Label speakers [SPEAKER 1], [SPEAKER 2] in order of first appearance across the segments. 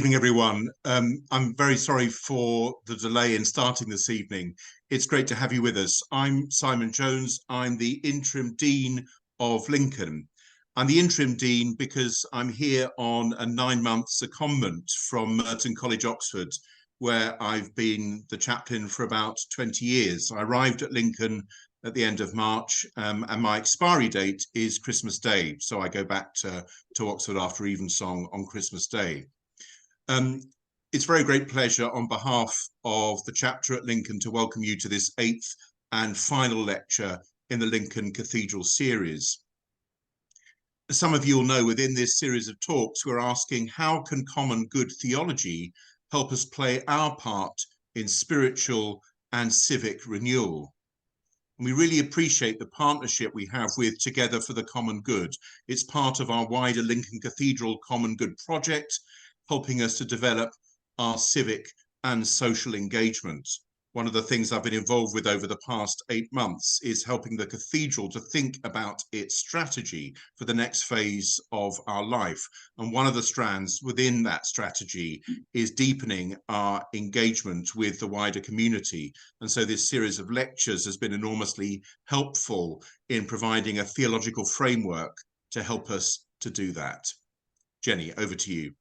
[SPEAKER 1] Evening, everyone. I'm very sorry for the delay in starting this evening. It's great to have you with us. I'm Simon Jones. I'm the interim dean of Lincoln. I'm the interim dean because I'm here on a 9-month secondment from Merton College, Oxford, where I've been the chaplain for about 20 years. I arrived at Lincoln at the end of March, and my expiry date is Christmas Day. So I go back to Oxford after Evensong on Christmas Day. It's a very great pleasure on behalf of the chapter at Lincoln to welcome you to this 8th and final lecture in the Lincoln Cathedral series. As some of you will know, within this series of talks, we're asking how can common good theology help us play our part in spiritual and civic renewal? And we really appreciate the partnership we have with Together for the Common Good. It's part of our wider Lincoln Cathedral Common Good project, helping us to develop our civic and social engagement. One of the things I've been involved with over the past 8 months is helping the cathedral to think about its strategy for the next phase of our life. And one of the strands within that strategy is deepening our engagement with the wider community. And so this series of lectures has been enormously helpful in providing a theological framework to help us to do that. Jenny, over to you.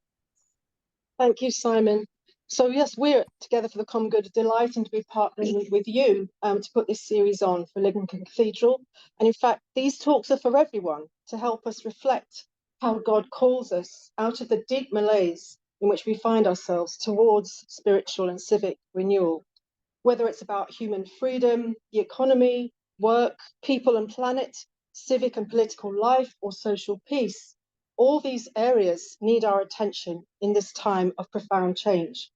[SPEAKER 2] Thank you, Simon. So yes, we're Together for the Common Good, delighted to be partnering with you to put this series on for Lincoln Cathedral. And in fact, these talks are for everyone to help us reflect how God calls us out of the deep malaise in which we find ourselves towards spiritual and civic renewal. Whether it's about human freedom, the economy, work, people and planet, civic and political life, or social peace, all these areas need our attention in this time of profound change.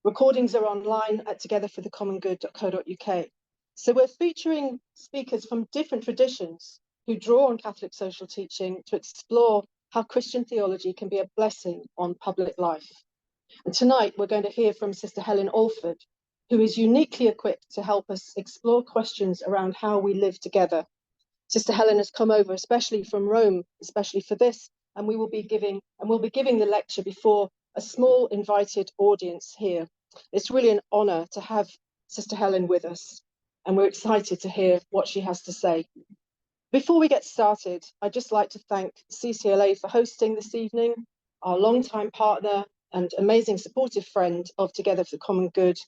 [SPEAKER 2] Recordings are online at togetherforthecommongood.co.uk. So we're featuring speakers from different traditions who draw on Catholic social teaching to explore how Christian theology can be a blessing on public life. And tonight we're going to hear from Sister Helen Alford, who is uniquely equipped to help us explore questions around how we live together. Sister Helen has come over especially from Rome, especially for this, and we'll be giving the lecture before a small invited audience here. It's really an honor to have Sister Helen with us, and we're excited to hear what she has to say. Before we get started, I'd just like to thank CCLA for hosting this evening, our longtime partner and amazing supportive friend of Together for the Common Good.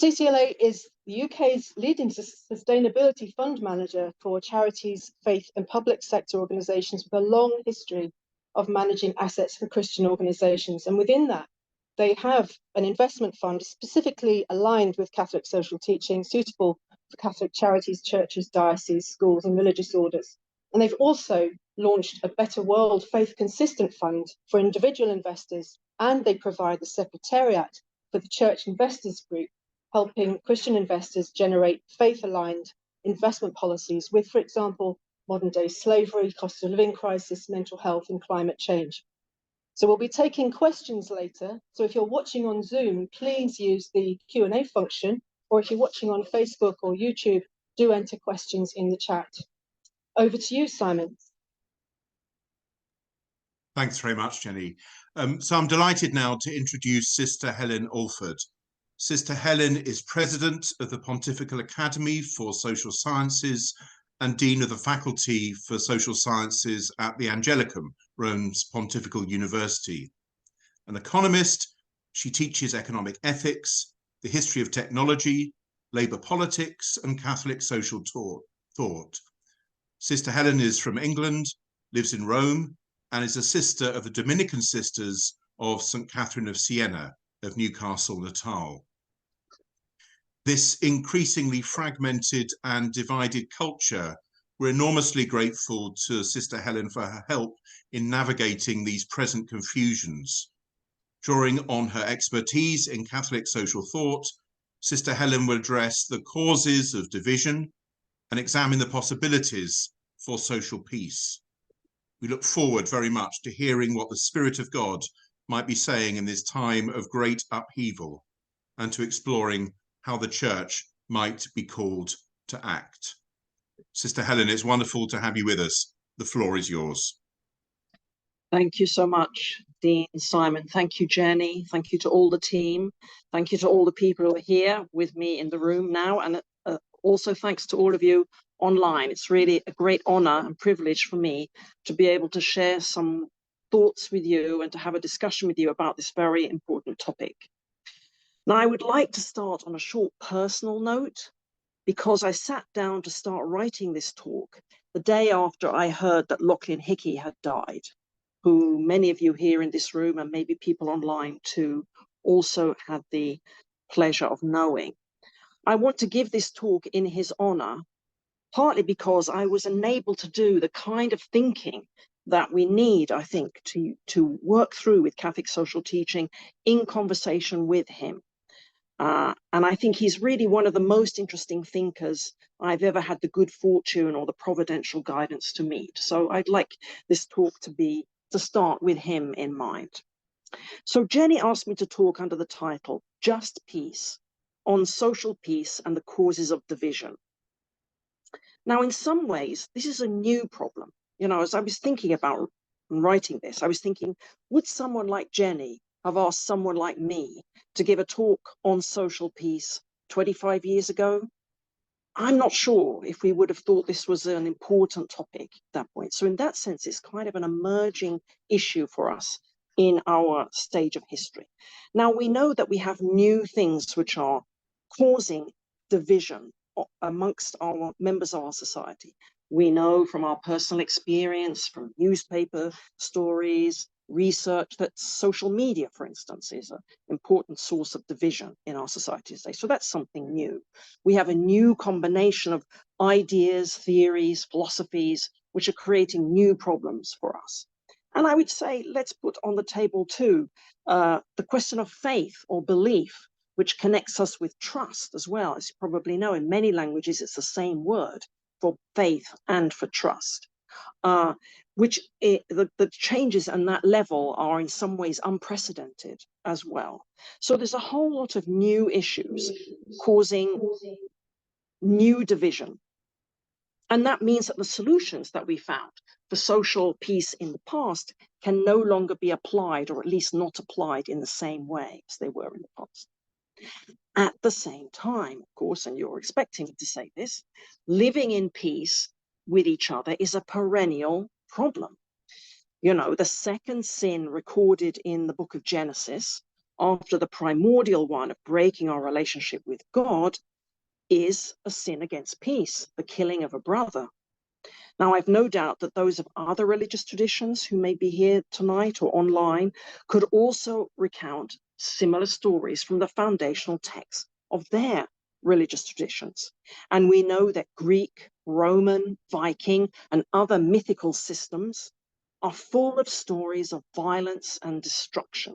[SPEAKER 2] CCLA is the UK's leading sustainability fund manager for charities, faith and public sector organisations with a long history of managing assets for Christian organisations. And within that, they have an investment fund specifically aligned with Catholic social teaching, suitable for Catholic charities, churches, dioceses, schools and religious orders. And they've also launched a Better World Faith Consistent Fund for individual investors, and they provide the Secretariat for the Church Investors Group, helping Christian investors generate faith-aligned investment policies with, for example, modern-day slavery, cost of living crisis, mental health, and climate change. So we'll be taking questions later. So if you're watching on Zoom, please use the Q&A function, or if you're watching on Facebook or YouTube, do enter questions in the chat. Over to you, Simon.
[SPEAKER 1] Thanks very much, Jenny. So I'm delighted now to introduce Sister Helen Alford. Sister Helen is President of the Pontifical Academy for Social Sciences and Dean of the Faculty for Social Sciences at the Angelicum, Rome's Pontifical University. An economist, she teaches economic ethics, the history of technology, labour politics, and Catholic social thought. Sister Helen is from England, lives in Rome, and is a sister of the Dominican Sisters of St Catherine of Siena of Newcastle, Natal. This increasingly fragmented and divided culture, we're enormously grateful to Sister Helen for her help in navigating these present confusions. Drawing on her expertise in Catholic social thought, Sister Helen will address the causes of division and examine the possibilities for social peace. We look forward very much to hearing what the Spirit of God might be saying in this time of great upheaval, and to exploring how the Church might be called to act. Sister Helen, it's wonderful to have you with us. The floor is yours.
[SPEAKER 3] Thank you so much, Dean Simon. Thank you, Jenny. Thank you to all the team. Thank you to all the people who are here with me in the room now. And also thanks to all of you online. It's really a great honor and privilege for me to be able to share some thoughts with you and to have a discussion with you about this very important topic. Now, I would like to start on a short personal note, because I sat down to start writing this talk the day after I heard that Lachlan Hickey had died, who many of you here in this room and maybe people online too also had the pleasure of knowing. I want to give this talk in his honor, partly because I was enabled to do the kind of thinking that we need, I think, to work through with Catholic social teaching in conversation with him. And I think he's really one of the most interesting thinkers I've ever had the good fortune or the providential guidance to meet. So I'd like this talk to start with him in mind. So Jenny asked me to talk under the title, Just Peace, on social peace and the causes of division. Now, in some ways, this is a new problem. You know, as I was thinking about writing this, I was thinking, would someone like Jenny have asked someone like me to give a talk on social peace 25 years ago? I'm not sure if we would have thought this was an important topic at that point. So in that sense, it's kind of an emerging issue for us in our stage of history. Now, we know that we have new things which are causing division amongst our members of our society. We know from our personal experience, from newspaper stories, research, that social media, for instance, is an important source of division in our society today. So that's something new. We have a new combination of ideas, theories, philosophies, which are creating new problems for us. And I would say, let's put on the table too, the question of faith or belief, which connects us with trust as well. As you probably know, in many languages, it's the same word for faith and for trust. The changes on that level are in some ways unprecedented as well. So there's a whole lot of new issues causing new division. And that means that the solutions that we found for social peace in the past can no longer be applied, or at least not applied in the same way as they were in the past. At the same time, of course, and you're expecting me to say this, living in peace with each other is a perennial problem. You know, the second sin recorded in the book of Genesis, after the primordial one of breaking our relationship with God, is a sin against peace, the killing of a brother. Now, I've no doubt that those of other religious traditions who may be here tonight or online could also recount similar stories from the foundational texts of their religious traditions. And we know that Greek, Roman, Viking, and other mythical systems are full of stories of violence and destruction,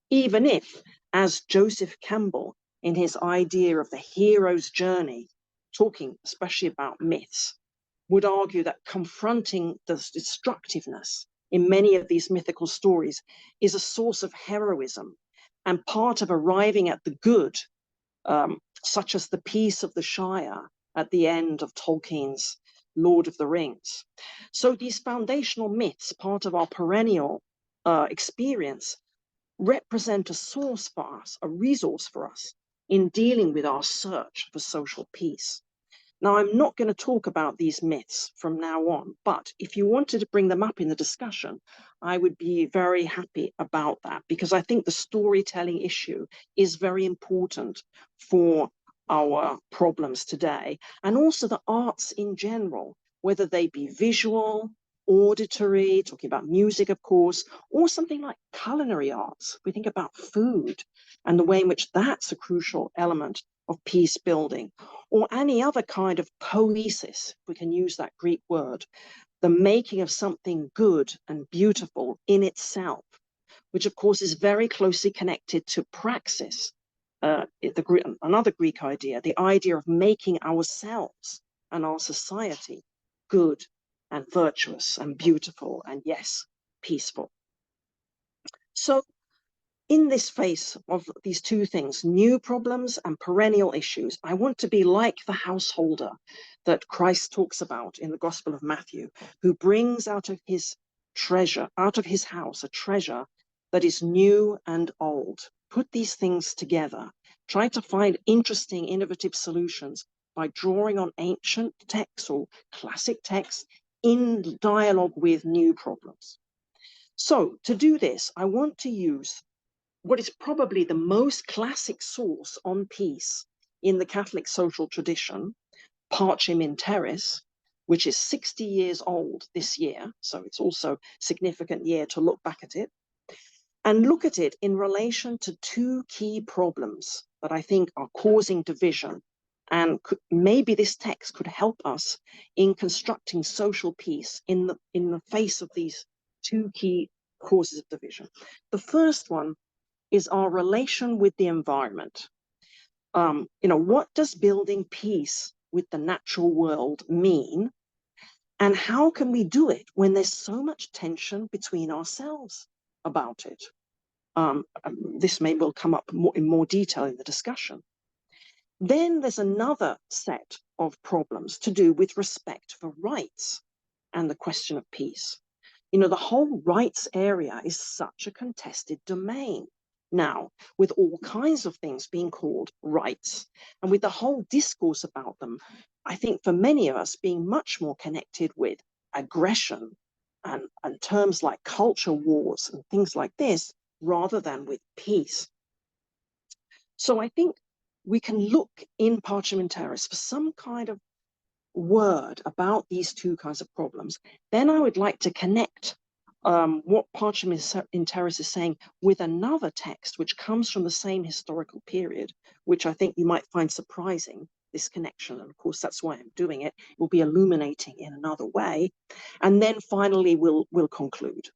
[SPEAKER 3] even if, as Joseph Campbell, in his idea of the hero's journey, talking especially about myths, would argue that confronting the destructiveness in many of these mythical stories is a source of heroism and part of arriving at the good, such as the peace of the Shire at the end of Tolkien's Lord of the Rings. So these foundational myths, part of our perennial experience, represent a source for us, a resource for us in dealing with our search for social peace. Now, I'm not going to talk about these myths from now on, but if you wanted to bring them up in the discussion, I would be very happy about that, because I think the storytelling issue is very important for our problems today, and also the arts in general, whether they be visual, auditory, talking about music, of course, or something like culinary arts. We think about food and the way in which that's a crucial element of peace building, or any other kind of poiesis, if we can use that Greek word, the making of something good and beautiful in itself, which of course is very closely connected to praxis. Another Greek idea, the idea of making ourselves and our society good and virtuous and beautiful and, yes, peaceful. So in this face of these two things, new problems and perennial issues, I want to be like the householder that Christ talks about in the Gospel of Matthew, who brings out of his treasure, out of his house, a treasure that is new and old. Put these things together. Try to find interesting, innovative solutions by drawing on ancient texts or classic texts in dialogue with new problems. So to do this, I want to use what is probably the most classic source on peace in the Catholic social tradition, Pacem in Terris, which is 60 years old this year. So it's also a significant year to look back at it. And look at it in relation to two key problems that I think are causing division. And maybe this text could help us in constructing social peace in the face of these two key causes of division. The first one is our relation with the environment. What does building peace with the natural world mean? And how can we do it when there's so much tension between ourselves about it? This may well come up in more detail in the discussion. Then there's another set of problems to do with respect for rights and the question of peace. The whole rights area is such a contested domain now, with all kinds of things being called rights, and with the whole discourse about them, I think for many of us being much more connected with aggression and terms like culture wars and things like this, rather than with peace. So I think we can look in Pacem in Terris for some kind of word about these two kinds of problems. Then I would like to connect what Pacem in Terris is saying with another text which comes from the same historical period, which I think you might find surprising, this connection. And of course, that's why I'm doing it. It will be illuminating in another way. And then finally, we'll conclude.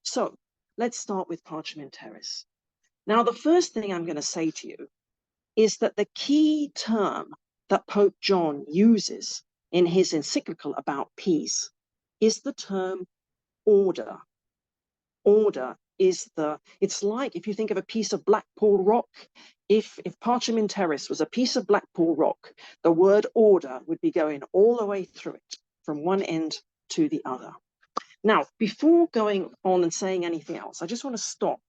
[SPEAKER 3] So let's start with Pacem in Terris. Now, the first thing I'm going to say to you is that the key term that Pope John uses in his encyclical about peace is the term order. Order is it's like if you think of a piece of Blackpool rock, if Pacem in Terris was a piece of Blackpool rock, the word order would be going all the way through it from one end to the other. Now, before going on and saying anything else, I just want to stop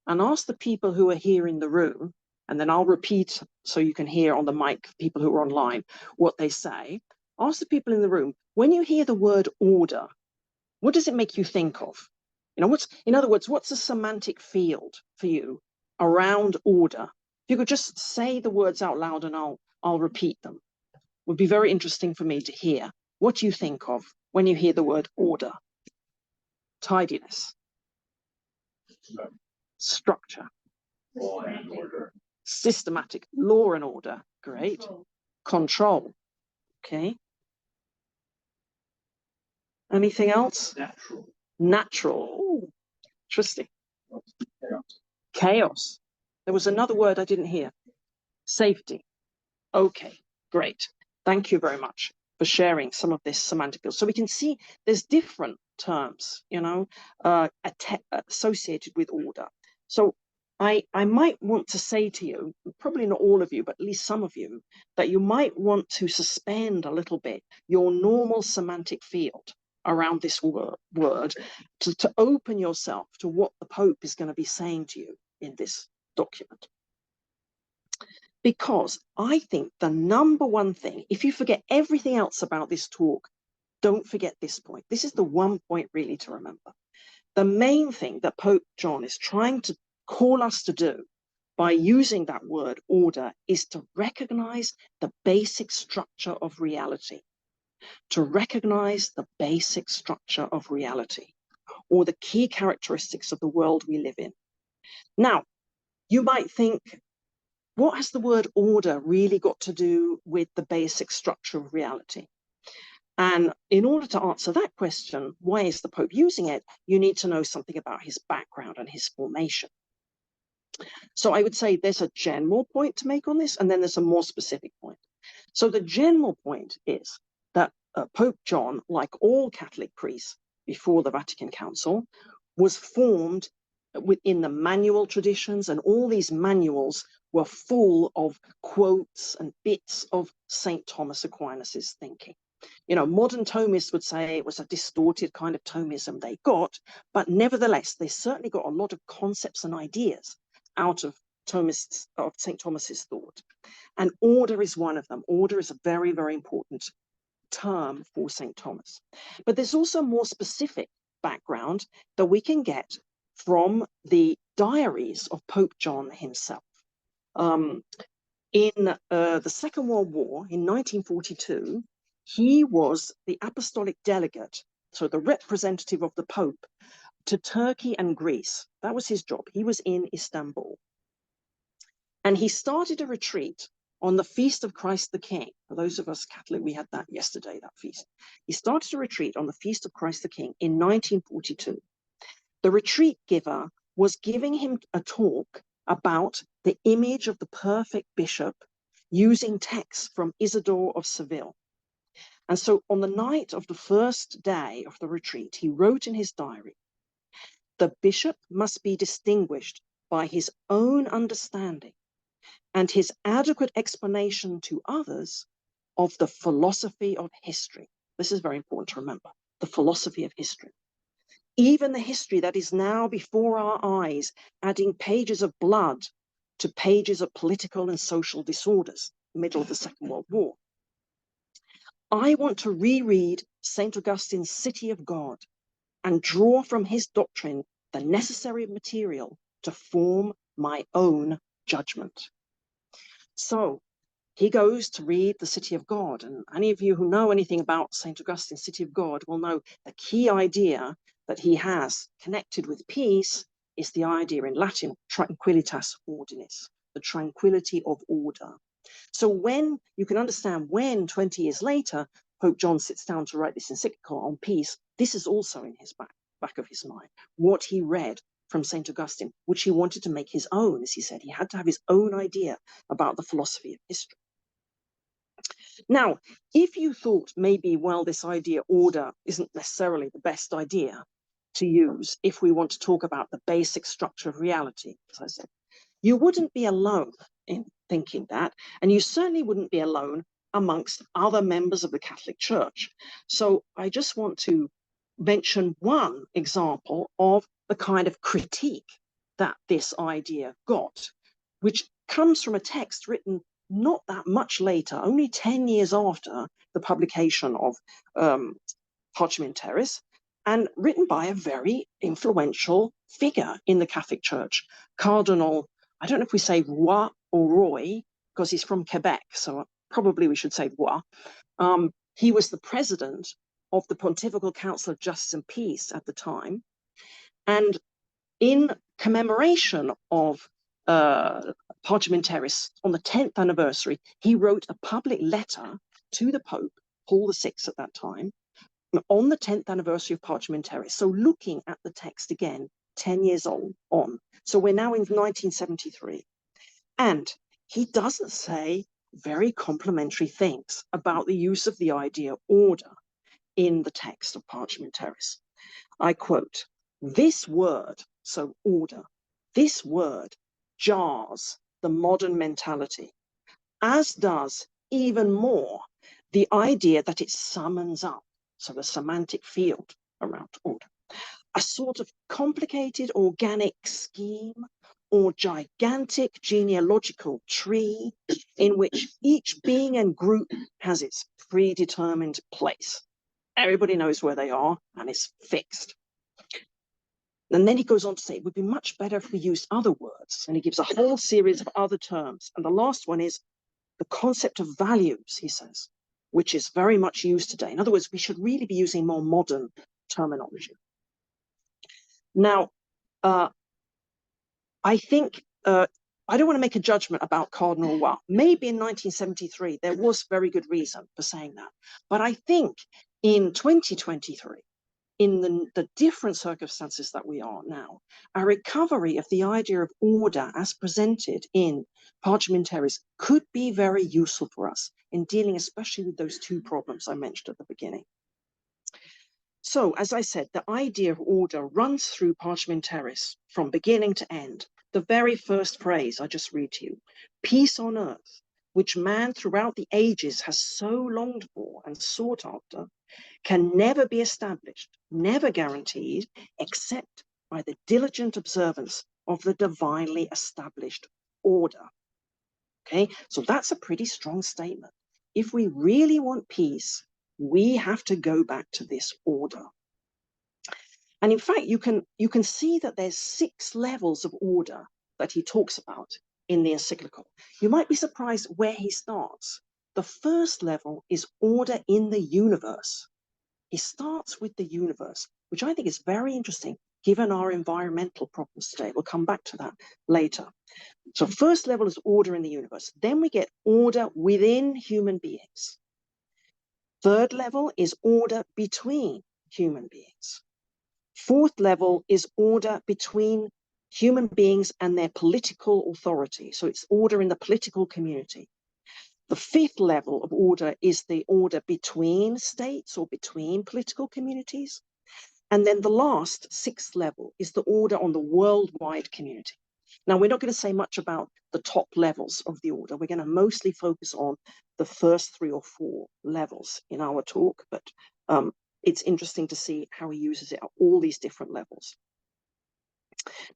[SPEAKER 3] and ask the people who are here in the room, and then I'll repeat so you can hear on the mic, people who are online, what they say. Ask the people in the room, when you hear the word order, what does it make you think of? In other words, what's the semantic field for you around order? If you could just say the words out loud and I'll repeat them. It would be very interesting for me to hear. What do you think of when you hear the word order? Tidiness. Structure.
[SPEAKER 4] Law and order.
[SPEAKER 3] Systematic. Law and order. Great. Control. Okay. Anything else?
[SPEAKER 4] Natural.
[SPEAKER 3] Natural. Ooh, interesting.
[SPEAKER 4] Chaos.
[SPEAKER 3] Chaos. There was another word I didn't hear. Safety. Okay, great. Thank you very much for sharing some of this semantic field. So we can see there's different terms, associated with order. So I might want to say to you, probably not all of you, but at least some of you, that you might want to suspend a little bit your normal semantic field around this word to open yourself to what the Pope is going to be saying to you in this document. Because I think the number one thing, if you forget everything else about this talk, don't forget this point. This is the one point really to remember. The main thing that Pope John is trying to call us to do by using that word order is to recognize the basic structure of reality. To recognize the basic structure of reality, or the key characteristics of the world we live in. Now, you might think, what has the word order really got to do with the basic structure of reality? And in order to answer that question, why is the Pope using it? You need to know something about his background and his formation. So I would say there's a general point to make on this, and then there's a more specific point. So the general point is that Pope John, like all Catholic priests before the Vatican Council, was formed within the manual traditions, and all these manuals were full of quotes and bits of St. Thomas Aquinas's thinking. You know, modern Thomists would say it was a distorted kind of Thomism they got, but nevertheless, they certainly got a lot of concepts and ideas out of Thomists, of St. Thomas's thought. And order is one of them. Order is a very, very important term for St. Thomas. But there's also more specific background that we can get from the diaries of Pope John himself. In the Second World War, in 1942, he was the apostolic delegate, so the representative of the Pope, to Turkey and Greece. That was his job. He was in Istanbul. And he started a retreat on the Feast of Christ the King. For those of us Catholic, we had that yesterday, that feast. He started a retreat on the Feast of Christ the King in 1942. The retreat giver was giving him a talk about the image of the perfect bishop using texts from Isidore of Seville. And so on the night of the first day of the retreat, he wrote in his diary, "The bishop must be distinguished by his own understanding and his adequate explanation to others of the philosophy of history." This is very important to remember, the philosophy of history. Even the history that is now before our eyes, adding pages of blood to pages of political and social disorders, middle of the Second World War. I want to reread St. Augustine's City of God and draw from his doctrine the necessary material to form my own judgment. So he goes to read the City of God, and any of you who know anything about St. Augustine's City of God will know the key idea that he has connected with peace is the idea in Latin, tranquillitas ordinis, the tranquility of order. So when you can understand when 20 years later, Pope John sits down to write this encyclical on peace, this is also in his back of his mind, what he read from St. Augustine, which he wanted to make his own. As he said, he had to have his own idea about the philosophy of history. Now, if you thought maybe, well, this idea order isn't necessarily the best idea to use if we want to talk about the basic structure of reality, as I said, you wouldn't be alone in thinking that, and you certainly wouldn't be alone amongst other members of the Catholic Church. So I just want to mention one example of the kind of critique that this idea got, which comes from a text written not that much later, only 10 years after the publication of Parchimentaris, and written by a very influential figure in the Catholic Church, Cardinal, I don't know if we say Roy or Roy, because he's from Quebec, so probably we should say Roy. He was the president of the Pontifical Council of Justice and Peace at the time. And in commemoration of Parchimentaris, on the 10th anniversary, he wrote a public letter to the Pope, Paul VI at that time, on the 10th anniversary of Parchimentaris. So looking at the text again, 10 years on. So we're now in 1973. And he doesn't say very complimentary things about the use of the idea order in the text of Parchimentaris. I quote, "This word," so order, "this word jars the modern mentality, as does even more the idea that it summons up," so the semantic field around order, "a sort of complicated organic scheme or gigantic genealogical tree in which each being and group has its predetermined place. Everybody knows where they are and it's fixed." And then he goes on to say, it would be much better if we used other words. And he gives a whole series of other terms. And the last one is the concept of values, he says, which is very much used today. In other words, we should really be using more modern terminology. Now, I think, I don't want to make a judgment about Cardinal Roy. Maybe in 1973, there was very good reason for saying that. But I think in 2023, in the different circumstances that we are now, a recovery of the idea of order as presented in Parchimentaris could be very useful for us in dealing especially with those two problems I mentioned at the beginning. So, as I said, the idea of order runs through Parchimentaris from beginning to end. The very first phrase I just read to you, peace on earth which man throughout the ages has so longed for and sought after, can never be established, never guaranteed, except by the diligent observance of the divinely established order. Okay, so that's a pretty strong statement. If we really want peace, we have to go back to this order. And in fact, you can see that there's 6 levels of order that he talks about in the encyclical. You might be surprised where he starts. The first level is order in the universe. He starts with the universe, which I think is very interesting given our environmental problems today. We'll come back to that later. So first level is order in the universe. Then we get order within human beings. Third level is order between human beings. Fourth level is order between human beings and their political authority. So it's order in the political community. The fifth level of order is the order between states or between political communities. And then the last, 6th level, is the order on the worldwide community. Now, we're not going to say much about the top levels of the order. We're going to mostly focus on the first 3 or 4 levels in our talk, but it's interesting to see how he uses it at all these different levels.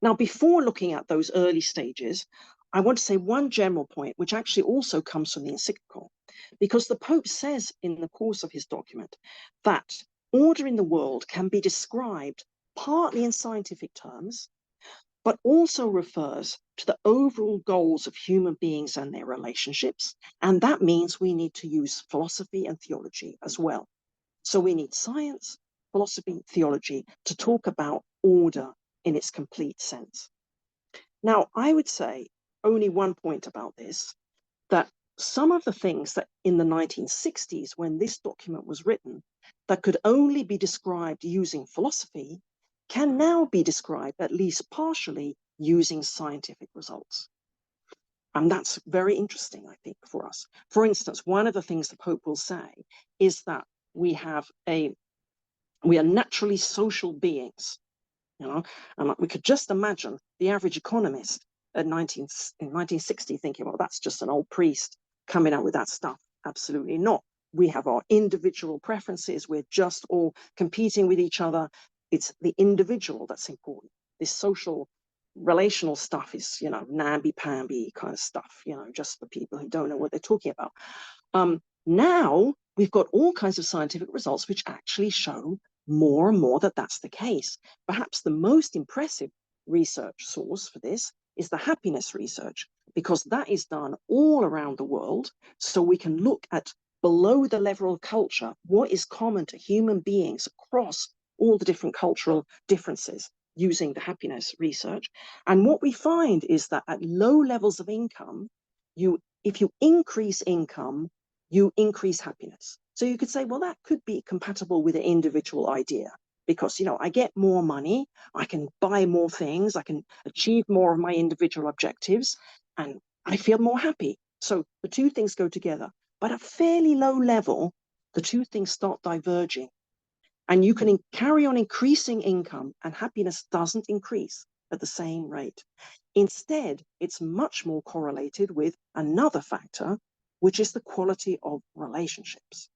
[SPEAKER 3] Now, before looking at those early stages, I want to say one general point, which actually also comes from the encyclical, because the Pope says in the course of his document that order in the world can be described partly in scientific terms, but also refers to the overall goals of human beings and their relationships. And that means we need to use philosophy and theology as well. So we need science, philosophy, theology to talk about order in its complete sense. Now, I would say only one point about this, that some of the things that in the 1960s, when this document was written, that could only be described using philosophy, can now be described, at least partially, using scientific results. And that's very interesting, I think, for us. For instance, one of the things the Pope will say is that we are naturally social beings, you know, and we could just imagine the average economist in 1960 thinking, well, that's just an old priest coming out with that stuff. Absolutely not. We have our individual preferences. We're just all competing with each other. It's the individual that's important. This social relational stuff is, you know, namby-pamby kind of stuff, you know, just for people who don't know what they're talking about. Now we've got all kinds of scientific results which actually show more and more that that's the case. Perhaps the most impressive research source for this is the happiness research, because that is done all around the world. So we can look at below the level of culture, what is common to human beings across all the different cultural differences using the happiness research. And what we find is that at low levels of income, if you increase income, you increase happiness. So you could say, well, that could be compatible with an individual idea, because, you know, I get more money, I can buy more things, I can achieve more of my individual objectives, and I feel more happy. So the two things go together. But at fairly low level, the two things start diverging. And you can carry on increasing income and happiness doesn't increase at the same rate. Instead, it's much more correlated with another factor, which is the quality of relationships.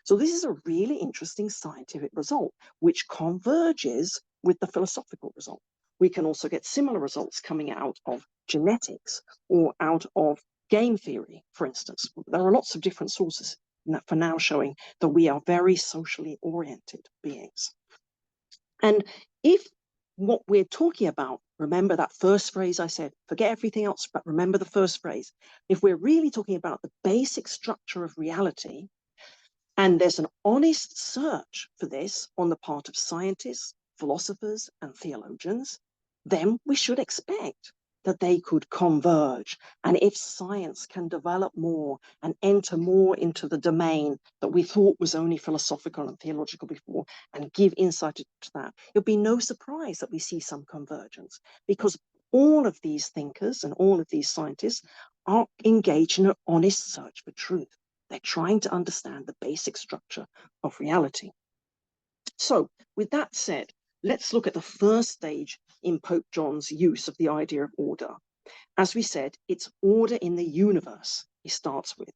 [SPEAKER 3] So this is a really interesting scientific result, which converges with the philosophical result. We can also get similar results coming out of genetics or out of game theory, for instance. There are lots of different sources for now showing that we are very socially oriented beings. And if what we're talking about, remember that first phrase I said, forget everything else, but remember the first phrase. If we're really talking about the basic structure of reality, and there's an honest search for this on the part of scientists, philosophers, and theologians, then we should expect that they could converge. And if science can develop more and enter more into the domain that we thought was only philosophical and theological before and give insight to that, it'll be no surprise that we see some convergence, because all of these thinkers and all of these scientists are engaged in an honest search for truth. They're trying to understand the basic structure of reality. So with that said, let's look at the first stage in Pope John's use of the idea of order. As we said, it's order in the universe he starts with.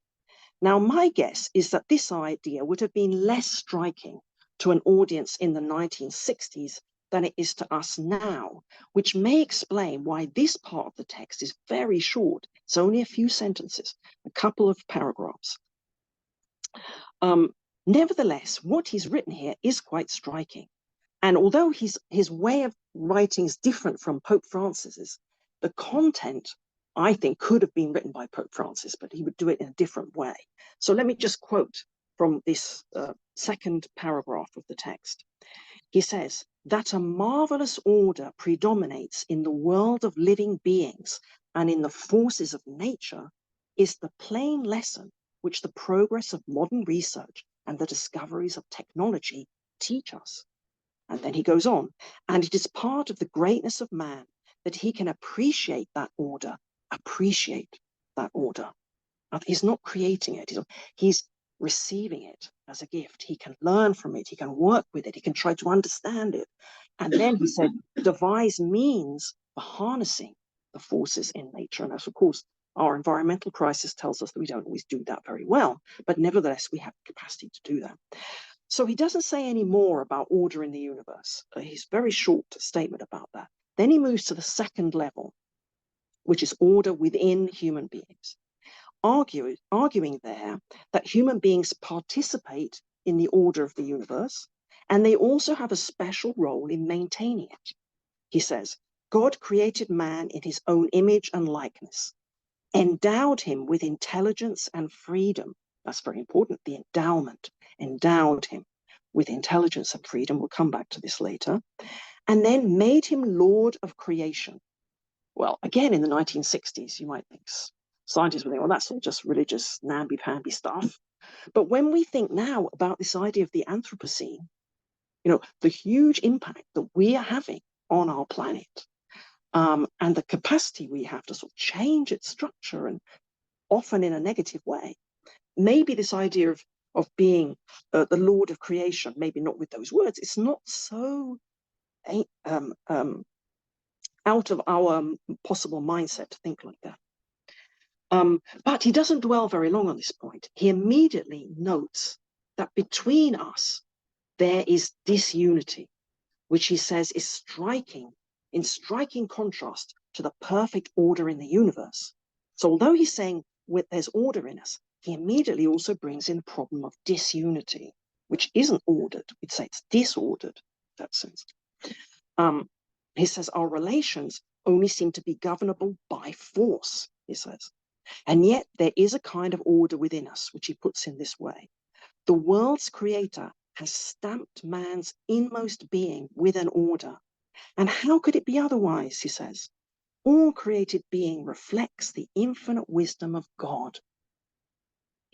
[SPEAKER 3] Now, my guess is that this idea would have been less striking to an audience in the 1960s than it is to us now, which may explain why this part of the text is very short. It's only a few sentences, a couple of paragraphs. Nevertheless, what he's written here is quite striking. And although his way of writing is different from Pope Francis's, the content, I think, could have been written by Pope Francis, but he would do it in a different way. So let me just quote from this second paragraph of the text. He says, that a marvelous order predominates in the world of living beings and in the forces of nature is the plain lesson which the progress of modern research and the discoveries of technology teach us. And then he goes on, and it is part of the greatness of man that he can appreciate that order. He's not creating it, he's receiving it as a gift. He can learn from it, he can work with it, he can try to understand it. And then he said, devise means for harnessing the forces in nature. And as of course, our environmental crisis tells us that we don't always do that very well, but nevertheless, we have the capacity to do that. So he doesn't say any more about order in the universe. He's very short statement about that. Then he moves to the second level, which is order within human beings, arguing there that human beings participate in the order of the universe, and they also have a special role in maintaining it. He says, God created man in his own image and likeness, endowed him with intelligence and freedom. That's very important, the endowment, endowed him with intelligence and freedom. We'll come back to this later. And then made him Lord of creation. Well, again, in the 1960s, you might think scientists would think, well, that's all just religious, namby-pamby stuff. But when we think now about this idea of the Anthropocene, the huge impact that we are having on our planet, and the capacity we have to sort of change its structure, and often in a negative way, maybe this idea of being the Lord of creation, maybe not with those words, it's not so out of our possible mindset to think like that. But he doesn't dwell very long on this point. He immediately notes that between us, there is disunity, which he says is in striking contrast to the perfect order in the universe. So although he's saying there's order in us, he immediately also brings in the problem of disunity, which isn't ordered. We'd say it's disordered in that sense. He says our relations only seem to be governable by force, he says. And yet there is a kind of order within us, which he puts in this way. The world's creator has stamped man's inmost being with an order. And how could it be otherwise, he says? All created being reflects the infinite wisdom of God.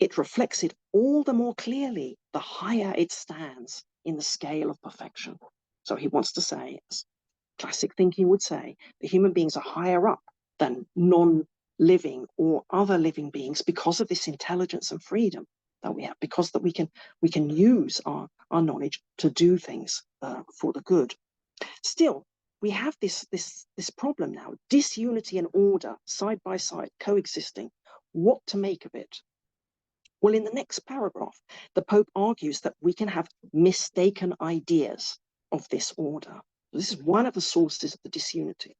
[SPEAKER 3] It reflects it all the more clearly the higher it stands in the scale of perfection. So he wants to say, as classic thinking would say, that human beings are higher up than non-living or other living beings because of this intelligence and freedom that we have, because that we can use our knowledge to do things for the good. Still, we have this problem now, disunity and order side by side, coexisting. What to make of it? Well, in the next paragraph, the Pope argues that we can have mistaken ideas of this order. This is one of the sources of the disunity.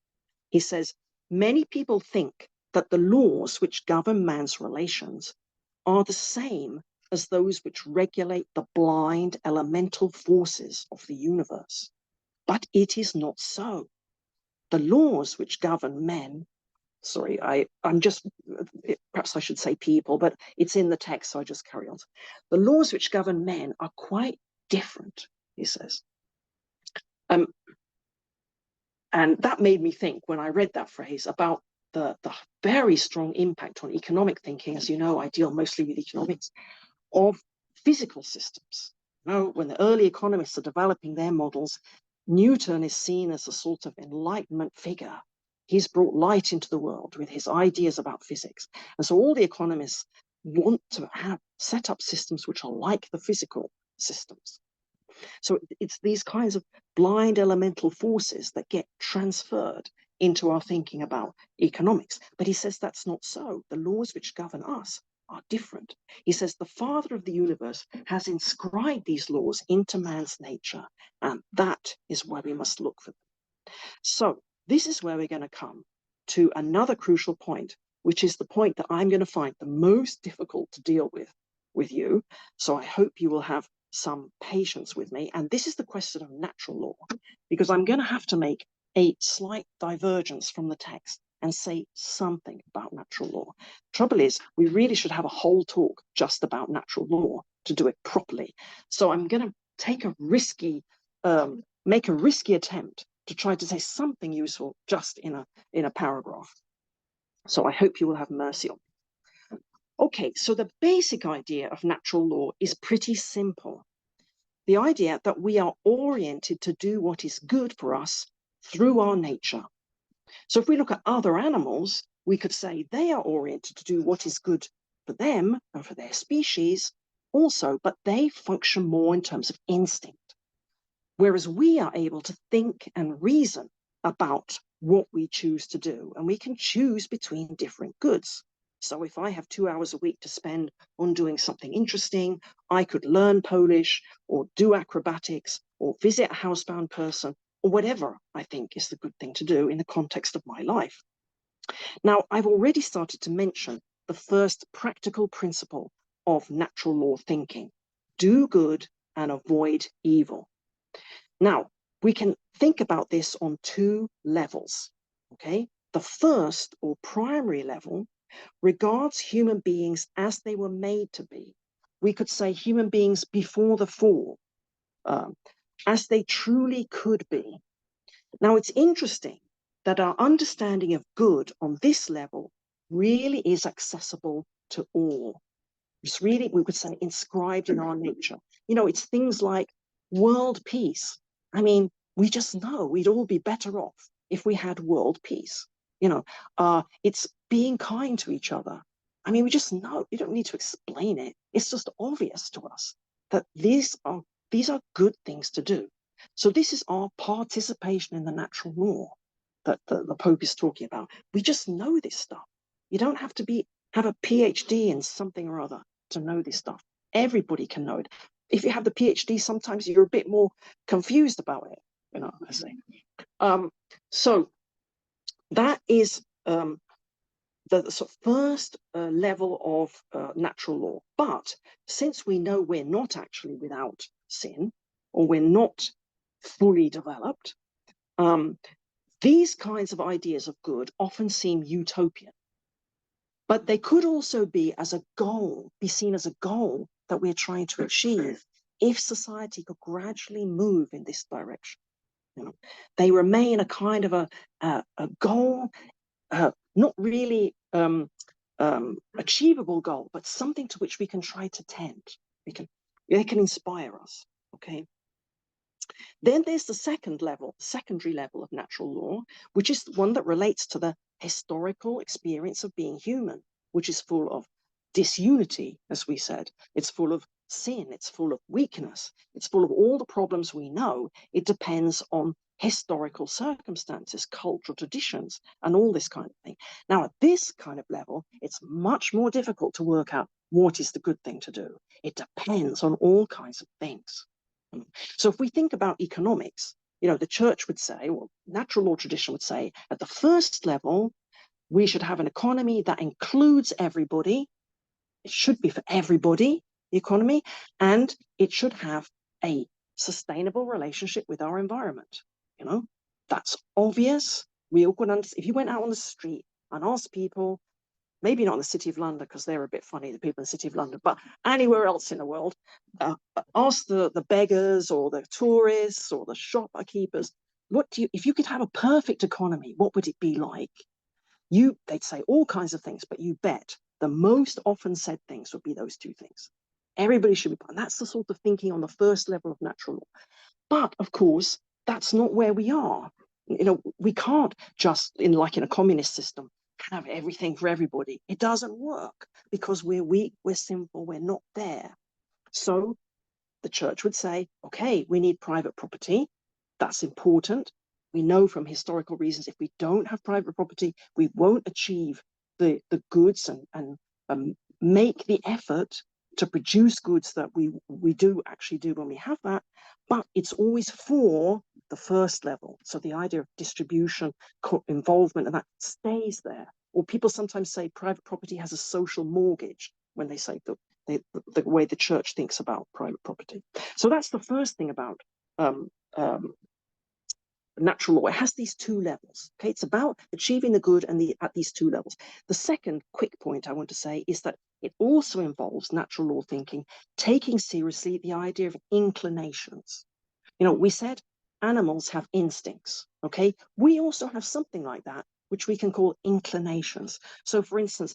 [SPEAKER 3] He says, many people think that the laws which govern man's relations are the same as those which regulate the blind elemental forces of the universe. But it is not so. The laws which govern men, perhaps I should say people, but it's in the text, so I just carry on. The laws which govern men are quite different, he says. And that made me think, when I read that phrase, about the very strong impact on economic thinking. As you know, I deal mostly with economics, of physical systems. When the early economists are developing their models, Newton is seen as a sort of Enlightenment figure. He's brought light into the world with his ideas about physics. And so all the economists want to set up systems which are like the physical systems. So it's these kinds of blind elemental forces that get transferred into our thinking about economics. But he says that's not so. The laws which govern us are different. He says the Father of the universe has inscribed these laws into man's nature, and that is where we must look for them. So this is where we're going to come to another crucial point, which is the point that I'm going to find the most difficult to deal with you. So I hope you will have some patience with me. And this is the question of natural law, because I'm going to have to make a slight divergence from the text and say something about natural law. Trouble is, we really should have a whole talk just about natural law to do it properly. So I'm going to take a risky, make a risky attempt to try to say something useful just in a paragraph. So I hope you will have mercy on me. Okay, so the basic idea of natural law is pretty simple. The idea that we are oriented to do what is good for us through our nature. So if we look at other animals, we could say they are oriented to do what is good for them and for their species also, but they function more in terms of instinct. Whereas we are able to think and reason about what we choose to do, and we can choose between different goods. So if I have 2 hours a week to spend on doing something interesting, I could learn Polish or do acrobatics or visit a housebound person or whatever I think is the good thing to do in the context of my life. Now, I've already started to mention the first practical principle of natural law thinking: do good and avoid evil. Now, we can think about this on two levels, okay? The first or primary level regards human beings as they were made to be. We could say human beings before the fall, as they truly could be. Now, it's interesting that our understanding of good on this level really is accessible to all. It's really, we would say, inscribed in our nature. You know, it's things like world peace. I mean, we just know we'd all be better off if we had world peace. You know, it's being kind to each other. I mean, we just know, you don't need to explain it. It's just obvious to us that these are good things to do. So this is our participation in the natural law that the Pope is talking about. We just know this stuff. You don't have to have a PhD in something or other to know this stuff. Everybody can know it. If you have the PhD, sometimes you're a bit more confused about it, you know, I say. So that is the sort of first level of natural law. But since we know we're not actually without sin, or we're not fully developed, these kinds of ideas of good often seem utopian. But they could also be seen as a goal that we're trying to achieve if society could gradually move in this direction. You know, they remain a kind of a goal, not really achievable goal, but something to which we can try to tend. They can inspire us. Okay. Then there's the secondary level of natural law, which is the one that relates to the historical experience of being human, which is full of disunity, as we said. It's full of sin. It's full of weakness. It's full of all the problems we know. It depends on historical circumstances, cultural traditions, and all this kind of thing. Now, at this kind of level, it's much more difficult to work out what is the good thing to do. It depends on all kinds of things. So if we think about economics, you know, the church would say, or natural law tradition would say, at the first level, we should have an economy that includes everybody. It should be for everybody, the economy, and it should have a sustainable relationship with our environment. You know, that's obvious. We all could understand. If you went out on the street and asked people, maybe not in the City of London, because they're a bit funny, the people in the City of London, but anywhere else in the world, ask the beggars or the tourists or the shopkeepers, if you could have a perfect economy, what would it be like? They'd say all kinds of things, but you bet the most often said things would be those two things. Everybody should be, and that's the sort of thinking on the first level of natural law. But of course, that's not where we are. You know, we can't just, like in a communist system, have everything for everybody. It doesn't work because we're weak, we're sinful, we're not there. So the church would say, okay, we need private property. That's important. We know from historical reasons, if we don't have private property, we won't achieve the goods and make the effort to produce goods that we do actually do when we have that. But it's always for the first level. So the idea of distribution, involvement, and that stays there. Or people sometimes say private property has a social mortgage when they say the way the church thinks about private property. So that's the first thing about natural law. It has these two levels. Okay, it's about achieving the good and at these two levels. The second quick point I want to say is that it also involves natural law thinking, taking seriously the idea of inclinations. You know, we said animals have instincts. Okay, we also have something like that, which we can call inclinations. So, for instance,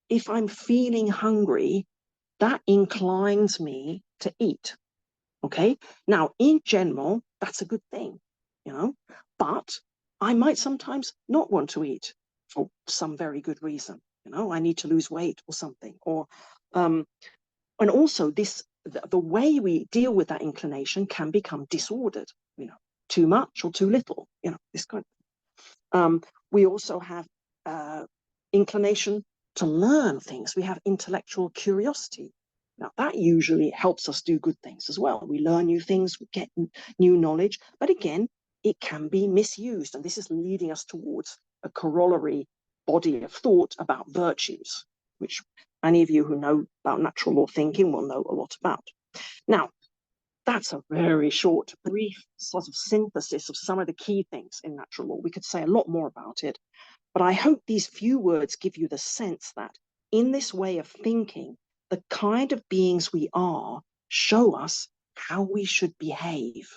[SPEAKER 3] if I'm feeling hungry, that inclines me to eat. Okay, now in general, that's a good thing, you know, but I might sometimes not want to eat for some very good reason. You know, I need to lose weight or something, or and also the way we deal with that inclination can become disordered. You know, too much or too little. You know, this kind of. We also have inclination to learn things. We have intellectual curiosity. Now, that usually helps us do good things as well. We learn new things, we get new knowledge, but again, it can be misused. And this is leading us towards a corollary body of thought about virtues, which any of you who know about natural law thinking will know a lot about. Now, that's a very short, brief sort of synthesis of some of the key things in natural law. We could say a lot more about it, but I hope these few words give you the sense that in this way of thinking, the kind of beings we are show us how we should behave.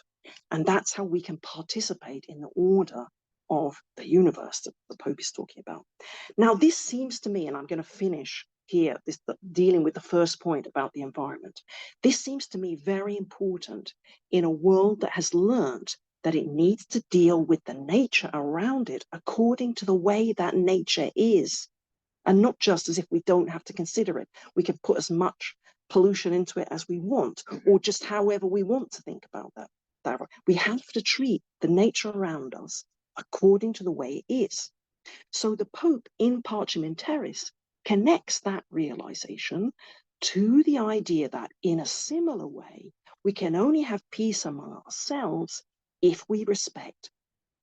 [SPEAKER 3] And that's how we can participate in the order of the universe that the Pope is talking about. Now, this seems to me, and I'm going to finish here, dealing with the first point about the environment. This seems to me very important in a world that has learned that it needs to deal with the nature around it according to the way that nature is. And not just as if we don't have to consider it. We can put as much pollution into it as we want, or just however we want to think about that. We have to treat the nature around us according to the way it is. So the Pope in Parchimentaris connects that realization to the idea that in a similar way, we can only have peace among ourselves if we respect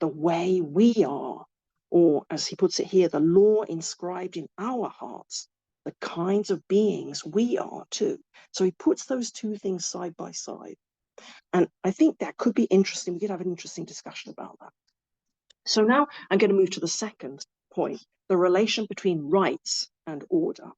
[SPEAKER 3] the way we are, or as he puts it here, the law inscribed in our hearts, the kinds of beings we are too. So he puts those two things side by side. And I think that could be interesting. We could have an interesting discussion about that. So now I'm going to move to the second point, the relation between rights and order.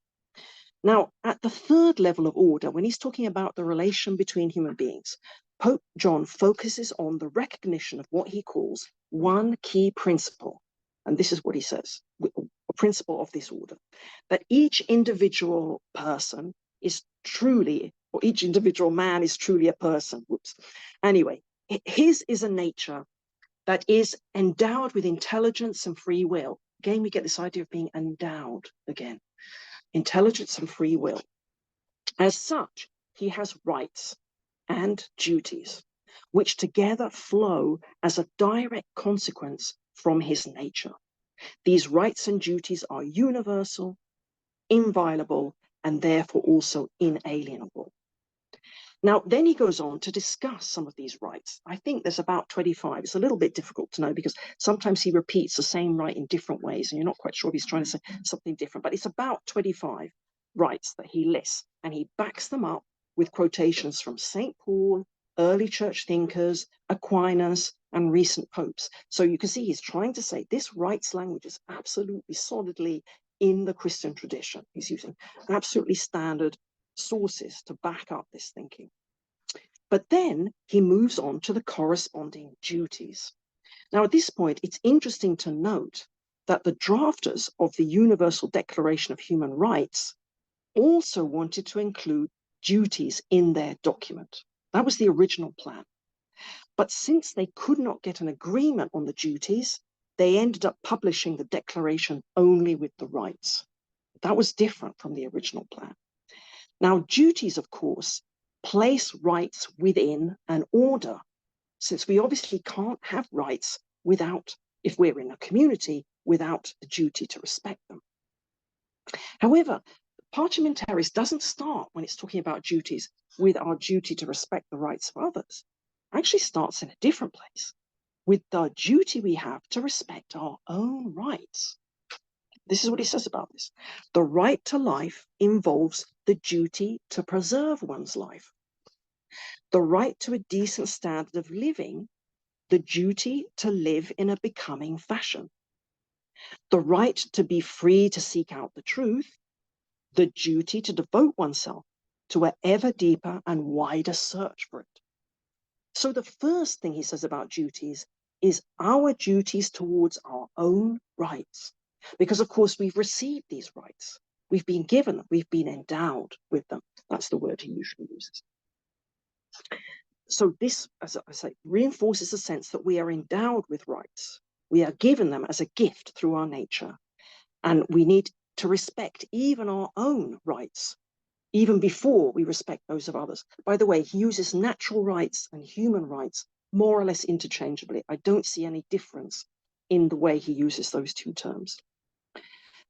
[SPEAKER 3] Now, at the third level of order, when he's talking about the relation between human beings, Pope John focuses on the recognition of what he calls one key principle. And this is what he says, a principle of this order, that each individual person is truly, or each individual man is truly a person. Whoops. Anyway, his is a nature that is endowed with intelligence and free will. Again, we get this idea of being endowed again. Intelligence and free will. As such, he has rights and duties, which together flow as a direct consequence from his nature. These rights and duties are universal, inviolable, and therefore also inalienable. Now, then he goes on to discuss some of these rights. I think there's about 25. It's a little bit difficult to know because sometimes he repeats the same right in different ways, and you're not quite sure if he's trying to say something different, but it's about 25 rights that he lists, and he backs them up with quotations from St. Paul, early church thinkers, Aquinas, and recent popes. So you can see he's trying to say this rights language is absolutely solidly in the Christian tradition. He's using absolutely standard sources to back up this thinking. But then he moves on to the corresponding duties. Now, at this point, it's interesting to note that the drafters of the Universal Declaration of Human Rights also wanted to include duties in their document. That was the original plan. But since they could not get an agreement on the duties, they ended up publishing the declaration only with the rights. That was different from the original plan. Now, duties, of course, place rights within an order, since we obviously can't have rights if we're in a community, without the duty to respect them. However, Parliamentaris doesn't start, when it's talking about duties, with our duty to respect the rights of others. It actually starts in a different place, with the duty we have to respect our own rights. This is what he says about this. The right to life involves the duty to preserve one's life. The right to a decent standard of living, the duty to live in a becoming fashion. The right to be free to seek out the truth, the duty to devote oneself to an ever deeper and wider search for it. So the first thing he says about duties is our duties towards our own rights. Because, of course, we've received these rights. We've been given them. We've been endowed with them. That's the word he usually uses. So this, as I say, reinforces the sense that we are endowed with rights. We are given them as a gift through our nature. And we need to respect even our own rights, even before we respect those of others. By the way, he uses natural rights and human rights more or less interchangeably. I don't see any difference in the way he uses those two terms.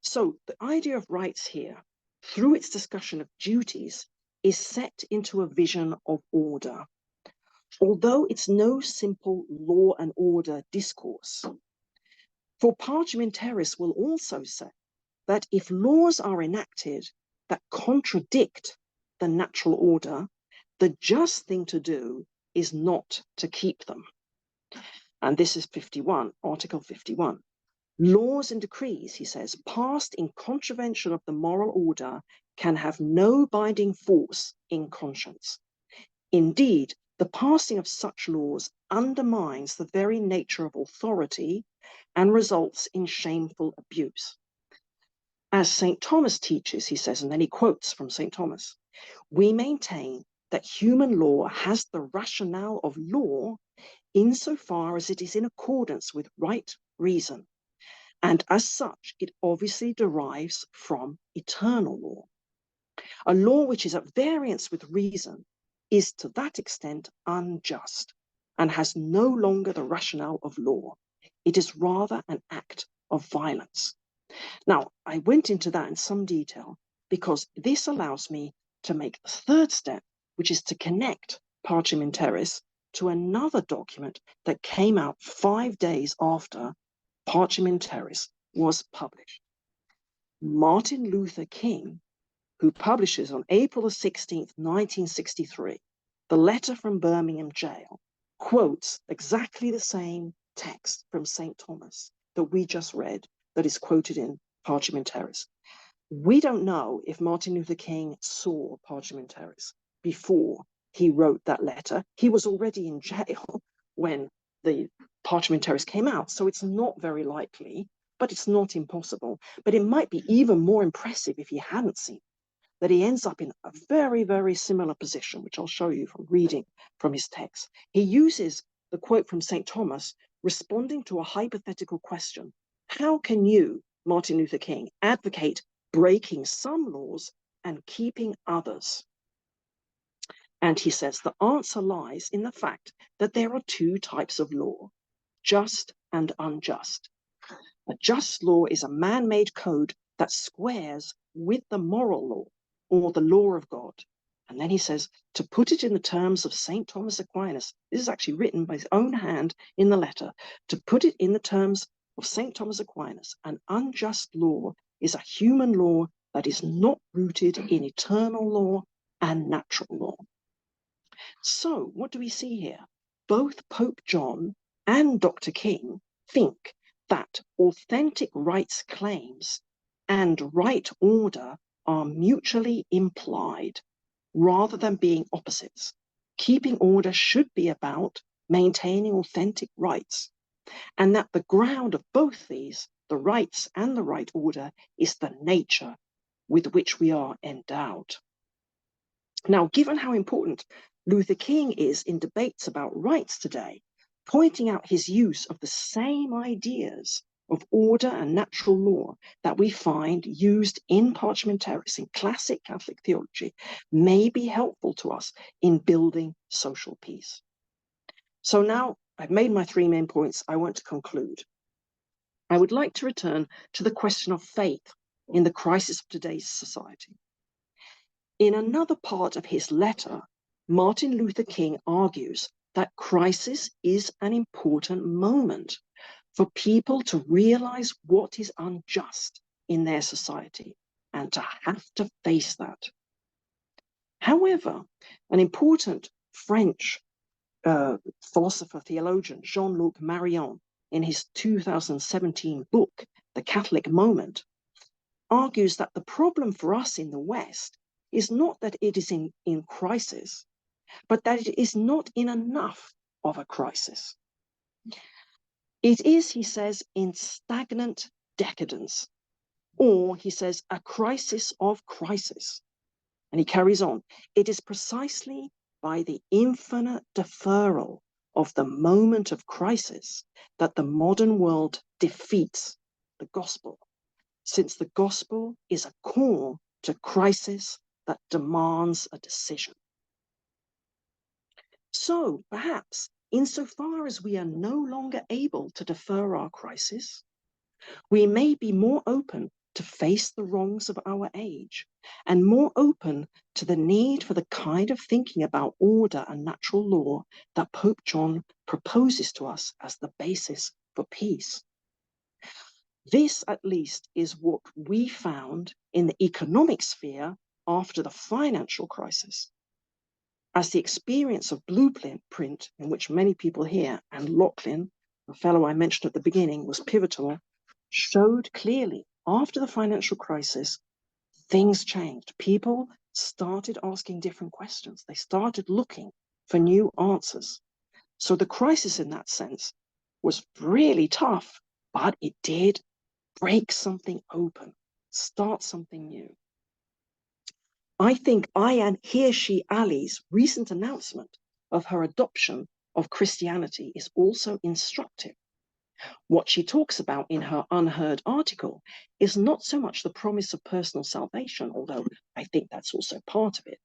[SPEAKER 3] So the idea of rights here, through its discussion of duties, is set into a vision of order. Although it's no simple law and order discourse. For Parliamentaris will also say that if laws are enacted that contradict the natural order, the just thing to do is not to keep them. And this is 51, Article 51. Laws and decrees, he says, passed in contravention of the moral order can have no binding force in conscience. Indeed, the passing of such laws undermines the very nature of authority and results in shameful abuse. As St. Thomas teaches, he says, and then he quotes from St. Thomas, we maintain that human law has the rationale of law insofar as it is in accordance with right reason, and as such, it obviously derives from eternal law. A law which is at variance with reason is to that extent unjust and has no longer the rationale of law. It is rather an act of violence. Now, I went into that in some detail because this allows me to make the third step, which is to connect Parliamentaris to another document that came out 5 days after Parliamentaris was published. Martin Luther King, who publishes on April the 16th, 1963, the letter from Birmingham jail, quotes exactly the same text from St. Thomas that we just read, that is quoted in Parliamentaris. We don't know if Martin Luther King saw Parliamentaris before he wrote that letter. He was already in jail when the Parliamentaris came out, so it's not very likely, but it's not impossible. But it might be even more impressive if he hadn't seen it, that he ends up in a very, very similar position, which I'll show you from reading from his text. He uses the quote from St. Thomas responding to a hypothetical question. How can you, Martin Luther King, advocate breaking some laws and keeping others? And he says the answer lies in the fact that there are two types of law, just and unjust. A just law is a man-made code that squares with the moral law or the law of God. And then he says, to put it in the terms of St. Thomas Aquinas, this is actually written by his own hand in the letter, to put it in the terms of St. Thomas Aquinas, an unjust law is a human law that is not rooted in eternal law and natural law. So what do we see here? Both Pope John and Dr. King think that authentic rights claims and right order are mutually implied rather than being opposites. Keeping order should be about maintaining authentic rights, and that the ground of both these, the rights and the right order, is the nature with which we are endowed. Now, given how important Luther King is in debates about rights today, pointing out his use of the same ideas of order and natural law that we find used in Parliamentaris, in classic Catholic theology, may be helpful to us in building social peace. So now I've made my 3 main points. I want to conclude. I would like to return to the question of faith in the crisis of today's society. In another part of his letter, Martin Luther King argues that crisis is an important moment for people to realize what is unjust in their society and to have to face that. However, an important French philosopher, theologian, Jean-Luc Marion, in his 2017 book, The Catholic Moment, argues that the problem for us in the West is not that it is in crisis, but that it is not in enough of a crisis. It is, he says, in stagnant decadence, or he says, a crisis of crisis. And he carries on, it is precisely by the infinite deferral of the moment of crisis that the modern world defeats the gospel, since the gospel is a call to crisis that demands a decision. So perhaps, insofar as we are no longer able to defer our crisis, we may be more open to face the wrongs of our age and more open to the need for the kind of thinking about order and natural law that Pope John proposes to us as the basis for peace. This, at least, is what we found in the economic sphere after the financial crisis. As the experience of Blueprint, in which many people here, and Lachlan, the fellow I mentioned at the beginning, was pivotal, showed clearly after the financial crisis, things changed. People started asking different questions. They started looking for new answers. So the crisis in that sense was really tough, but it did break something open, start something new. I think Ayaan Hirsi Ali's recent announcement of her adoption of Christianity is also instructive. What she talks about in her Unheard article is not so much the promise of personal salvation, although I think that's also part of it,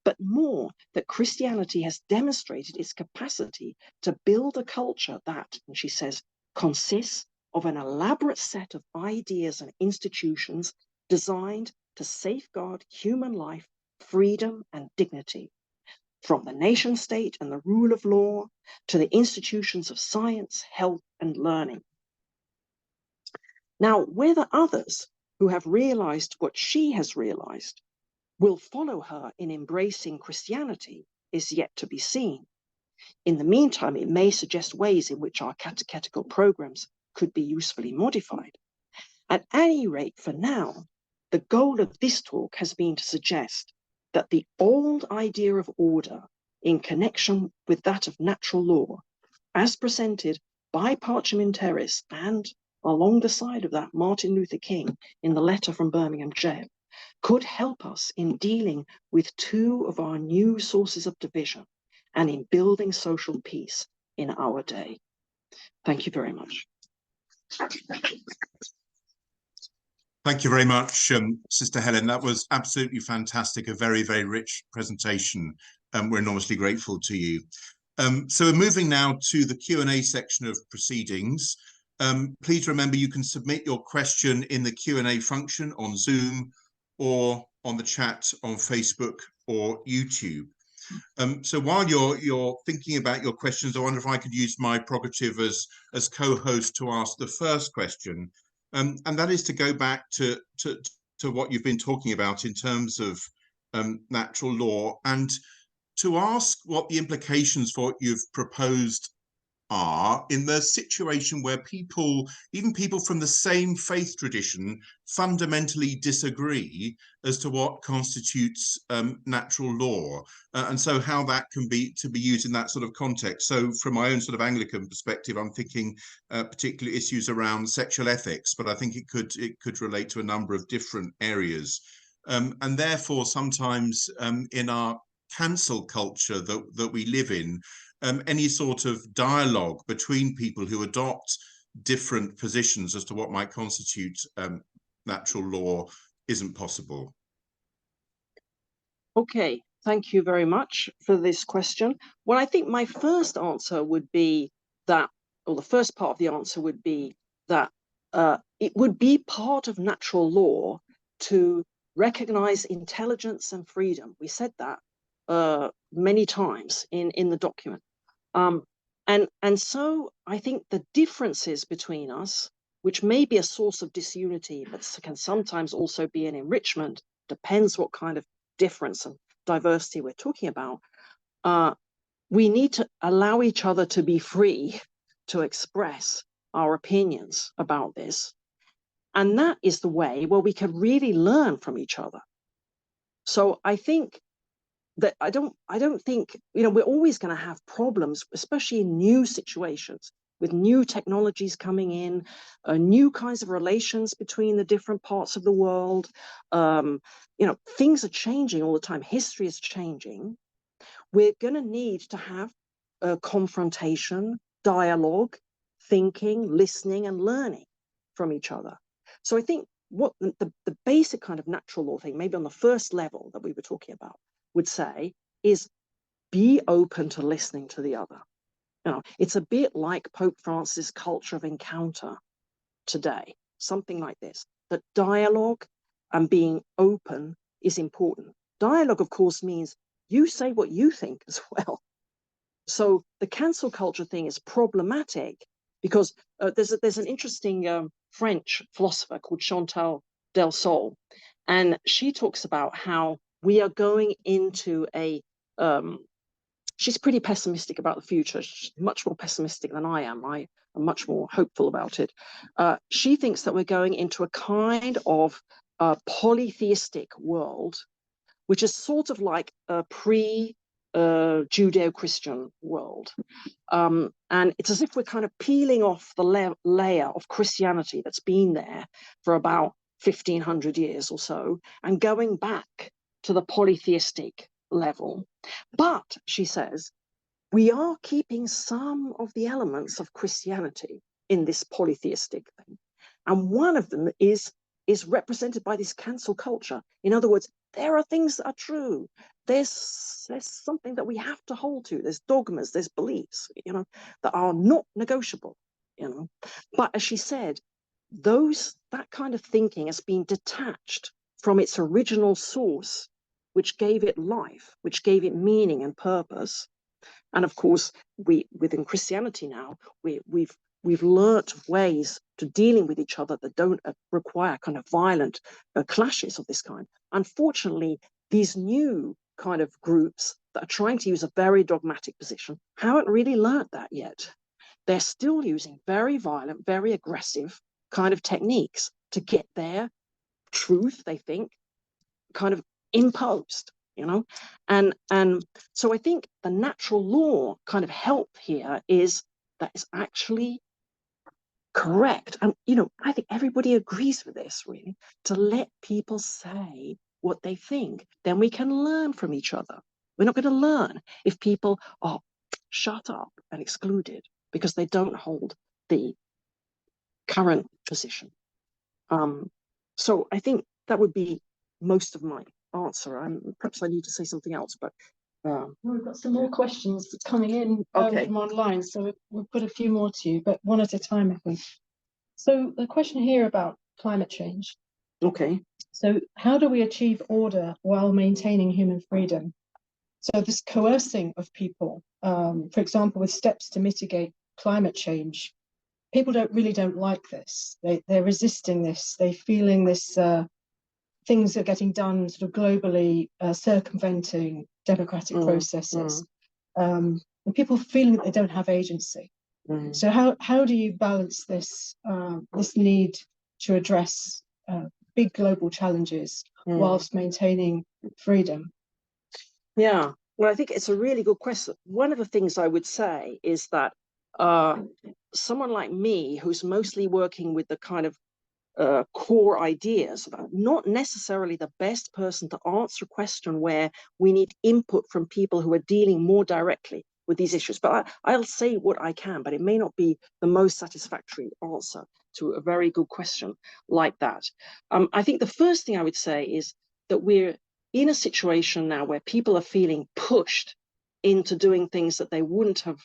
[SPEAKER 3] but more that Christianity has demonstrated its capacity to build a culture that, and she says, consists of an elaborate set of ideas and institutions designed to safeguard human life, freedom, and dignity, from the nation state and the rule of law to the institutions of science, health, and learning. Now, whether others who have realized what she has realized will follow her in embracing Christianity is yet to be seen. In the meantime, it may suggest ways in which our catechetical programs could be usefully modified. At any rate, for now, the goal of this talk has been to suggest that the old idea of order in connection with that of natural law, as presented by Parchimentaris and along the side of that Martin Luther King in the letter from Birmingham jail, could help us in dealing with two of our new sources of division and in building social peace in our day. Thank you very much.
[SPEAKER 1] Thank you very much, Sister Helen. That was absolutely fantastic, a very, very rich presentation. We're enormously grateful to you. So we're moving now to the Q&A section of proceedings. Please remember you can submit your question in the Q&A function on Zoom or on the chat on Facebook or YouTube. So while you're thinking about your questions, I wonder if I could use my prerogative as co-host to ask the first question. And that is to go back to what you've been talking about in terms of natural law, and to ask what the implications for what you've proposed are in the situation where people, even people from the same faith tradition, fundamentally disagree as to what constitutes natural law, and so how that can be used in that sort of context. So from my own sort of Anglican perspective, I'm thinking particularly issues around sexual ethics, but I think it could relate to a number of different areas, and therefore sometimes in our cancel culture that we live in, any sort of dialogue between people who adopt different positions as to what might constitute natural law isn't possible.
[SPEAKER 3] Okay, thank you very much for this question. Well, I think my first answer would be that, or the first part of the answer would be that it would be part of natural law to recognize intelligence and freedom. We said that many times in the document. And so I think the differences between us, which may be a source of disunity, but can sometimes also be an enrichment, depends what kind of difference and diversity we're talking about. We need to allow each other to be free to express our opinions about this. And that is the way where we can really learn from each other. So I think that I don't think, we're always going to have problems, especially in new situations, with new technologies coming in, new kinds of relations between the different parts of the world. Things are changing all the time. History is changing. We're going to need to have confrontation, dialogue, thinking, listening, and learning from each other. So I think what the basic kind of natural law thing, maybe on the first level that we were talking about, would say is be open to listening to the other. It's a bit like Pope Francis' culture of encounter today, something like this, that dialogue and being open is important. Dialogue, of course, means you say what you think as well. So the cancel culture thing is problematic because there's an interesting French philosopher called Chantal Del Sol, and she talks about how we are going into she's pretty pessimistic about the future. She's much more pessimistic than I am. I am much more hopeful about it. She thinks that we're going into a kind of polytheistic world, which is sort of like a pre-Judeo-Christian world. And it's as if we're kind of peeling off the layer of Christianity that's been there for about 1,500 years or so, and going back to the polytheistic level. But, she says, we are keeping some of the elements of Christianity in this polytheistic thing. And one of them is represented by this cancel culture. In other words, there are things that are true. There's something that we have to hold to. There's dogmas, there's beliefs, that are not negotiable, But as she said, that kind of thinking has been detached from its original source, which gave it life, which gave it meaning and purpose. And of course, within Christianity now, we've learnt ways to dealing with each other that don't require kind of violent clashes of this kind. Unfortunately, these new kind of groups that are trying to use a very dogmatic position haven't really learnt that yet. They're still using very violent, very aggressive kind of techniques to get their truth, they think, kind of imposed, and so I think the natural law kind of help here is actually correct. And I think everybody agrees with this, really, to let people say what they think. Then we can learn from each other. We're not going to learn if people are shut up and excluded because they don't hold the current position. So I think that would be most of my answer. Perhaps I need to say something else, but
[SPEAKER 2] we've got some more questions coming in from online, so we'll put a few more to you, but one at a time, I think. So the question here about climate change.
[SPEAKER 3] Okay.
[SPEAKER 2] So how do we achieve order while maintaining human freedom? So this coercing of people, for example, with steps to mitigate climate change, people don't like this. They're resisting this. They're feeling this. Things are getting done sort of globally, circumventing democratic processes, and people feeling that they don't have agency. So how do you balance this this need to address big global challenges whilst maintaining freedom?
[SPEAKER 3] Yeah, well, I think it's a really good question. One of the things I would say is that someone like me, who's mostly working with the kind of core ideas, about not necessarily the best person to answer a question where we need input from people who are dealing more directly with these issues. But I'll say what I can, but it may not be the most satisfactory answer to a very good question like that. I think the first thing I would say is that we're in a situation now where people are feeling pushed into doing things that they wouldn't have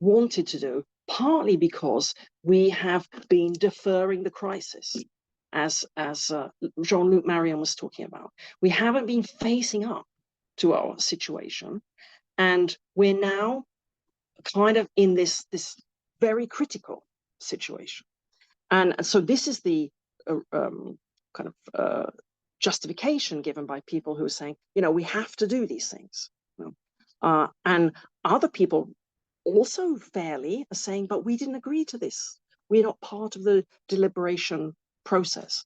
[SPEAKER 3] wanted to do, partly because we have been deferring the crisis, as Jean-Luc Marion was talking about. We haven't been facing up to our situation, and we're now kind of in this very critical situation. And so this is the justification given by people who are saying, we have to do these things. And other people also fairly are saying, but we didn't agree to this. We're not part of the deliberation process.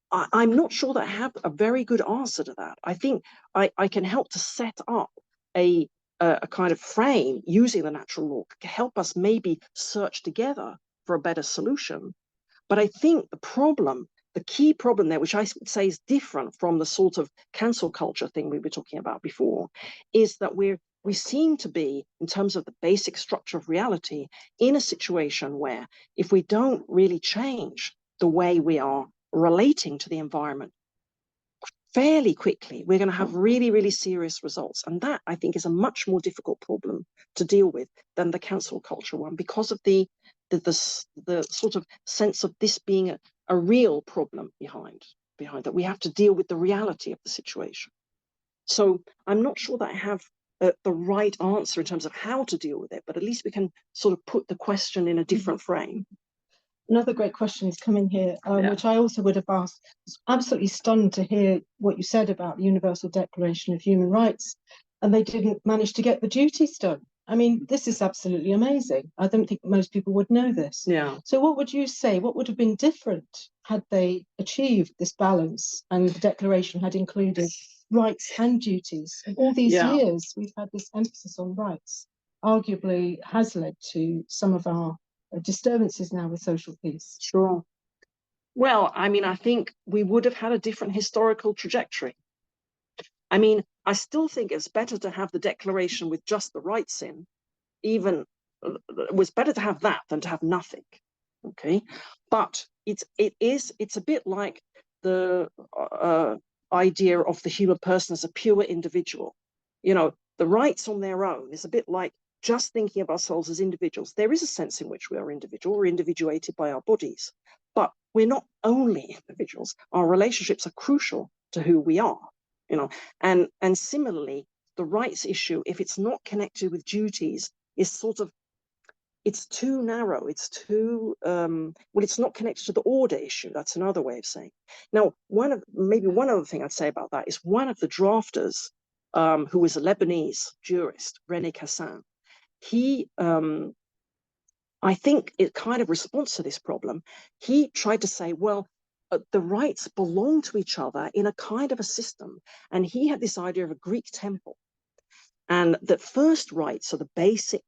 [SPEAKER 3] I'm not sure that I have a very good answer to that. I think I can help to set up a kind of frame using the natural law to help us maybe search together for a better solution. But I think the key problem there, which I would say is different from the sort of cancel culture thing we were talking about before, is that we seem to be, in terms of the basic structure of reality, in a situation where if we don't really change the way we are relating to the environment fairly quickly, we're going to have really, really serious results. And that, I think, is a much more difficult problem to deal with than the cancel culture one, because of the sort of sense of this being a real problem behind that. We have to deal with the reality of the situation. So I'm not sure that I have the right answer in terms of how to deal with it, but at least we can sort of put the question in a different frame.
[SPEAKER 2] Another great question is coming here, which I also would have asked. I was absolutely stunned to hear what you said about the Universal Declaration of Human Rights, and they didn't manage to get the duties done. I mean, this is absolutely amazing. I don't think most people would know this.
[SPEAKER 3] Yeah.
[SPEAKER 2] So what would you say? What would have been different had they achieved this balance and the declaration had included rights and duties? All these years, we've had this emphasis on rights, arguably has led to some of our disturbances now with social peace.
[SPEAKER 3] Sure. Well, I mean, I think we would have had a different historical trajectory. I mean, I still think it's better to have the declaration with just the rights in. Even it was better to have that than to have nothing. Okay, but it's a bit like the idea of the human person as a pure individual. The rights on their own is a bit like just thinking of ourselves as individuals. There is a sense in which we are individual. We're individuated by our bodies, but we're not only individuals. Our relationships are crucial to who we are. And similarly, the rights issue, if it's not connected with duties, is sort of, it's too narrow. It's too it's not connected to the order issue. That's another way of saying. Now, one other thing I'd say about that is one of the drafters, who was a Lebanese jurist, René Cassin, he, I think, it kind of response to this problem, he tried to say, well, the rights belong to each other in a kind of a system. And he had this idea of a Greek temple. And the first rights are the basic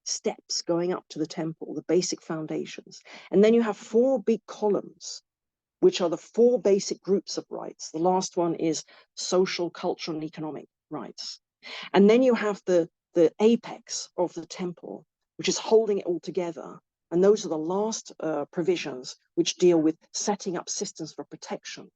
[SPEAKER 3] steps going up to the temple, the basic foundations. And then you have 4 big columns, which are the 4 basic groups of rights. The last one is social, cultural, and economic rights. And then you have the apex of the temple, which is holding it all together. And those are the last provisions which deal with setting up systems for protection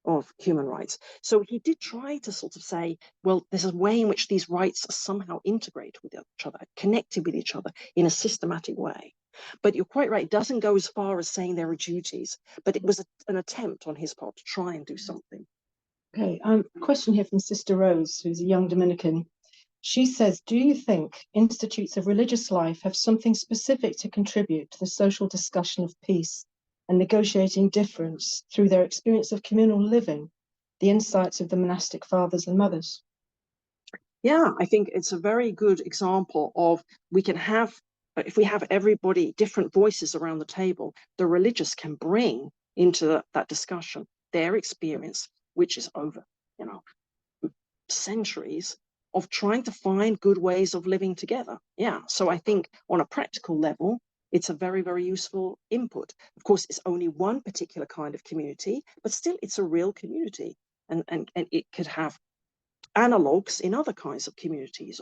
[SPEAKER 3] of human rights. So he did try to sort of say, well, there's a way in which these rights are somehow integrated with each other, connected with each other in a systematic way. But you're quite right, it doesn't go as far as saying there are duties, but it was an attempt on his part to try and do something.
[SPEAKER 2] Okay, a question here from Sister Rose, who's a young Dominican. She says, do you think institutes of religious life have something specific to contribute to the social discussion of peace and negotiating difference through their experience of communal living, the insights of the monastic fathers and mothers?
[SPEAKER 3] Yeah, I think it's a very good example of, we can have, if we have everybody, different voices around the table, the religious can bring into that discussion their experience, which is over, centuries of trying to find good ways of living together. Yeah, so I think on a practical level, it's a very, very useful input. Of course, it's only one particular kind of community, but still it's a real community. And it could have analogues in other kinds of communities.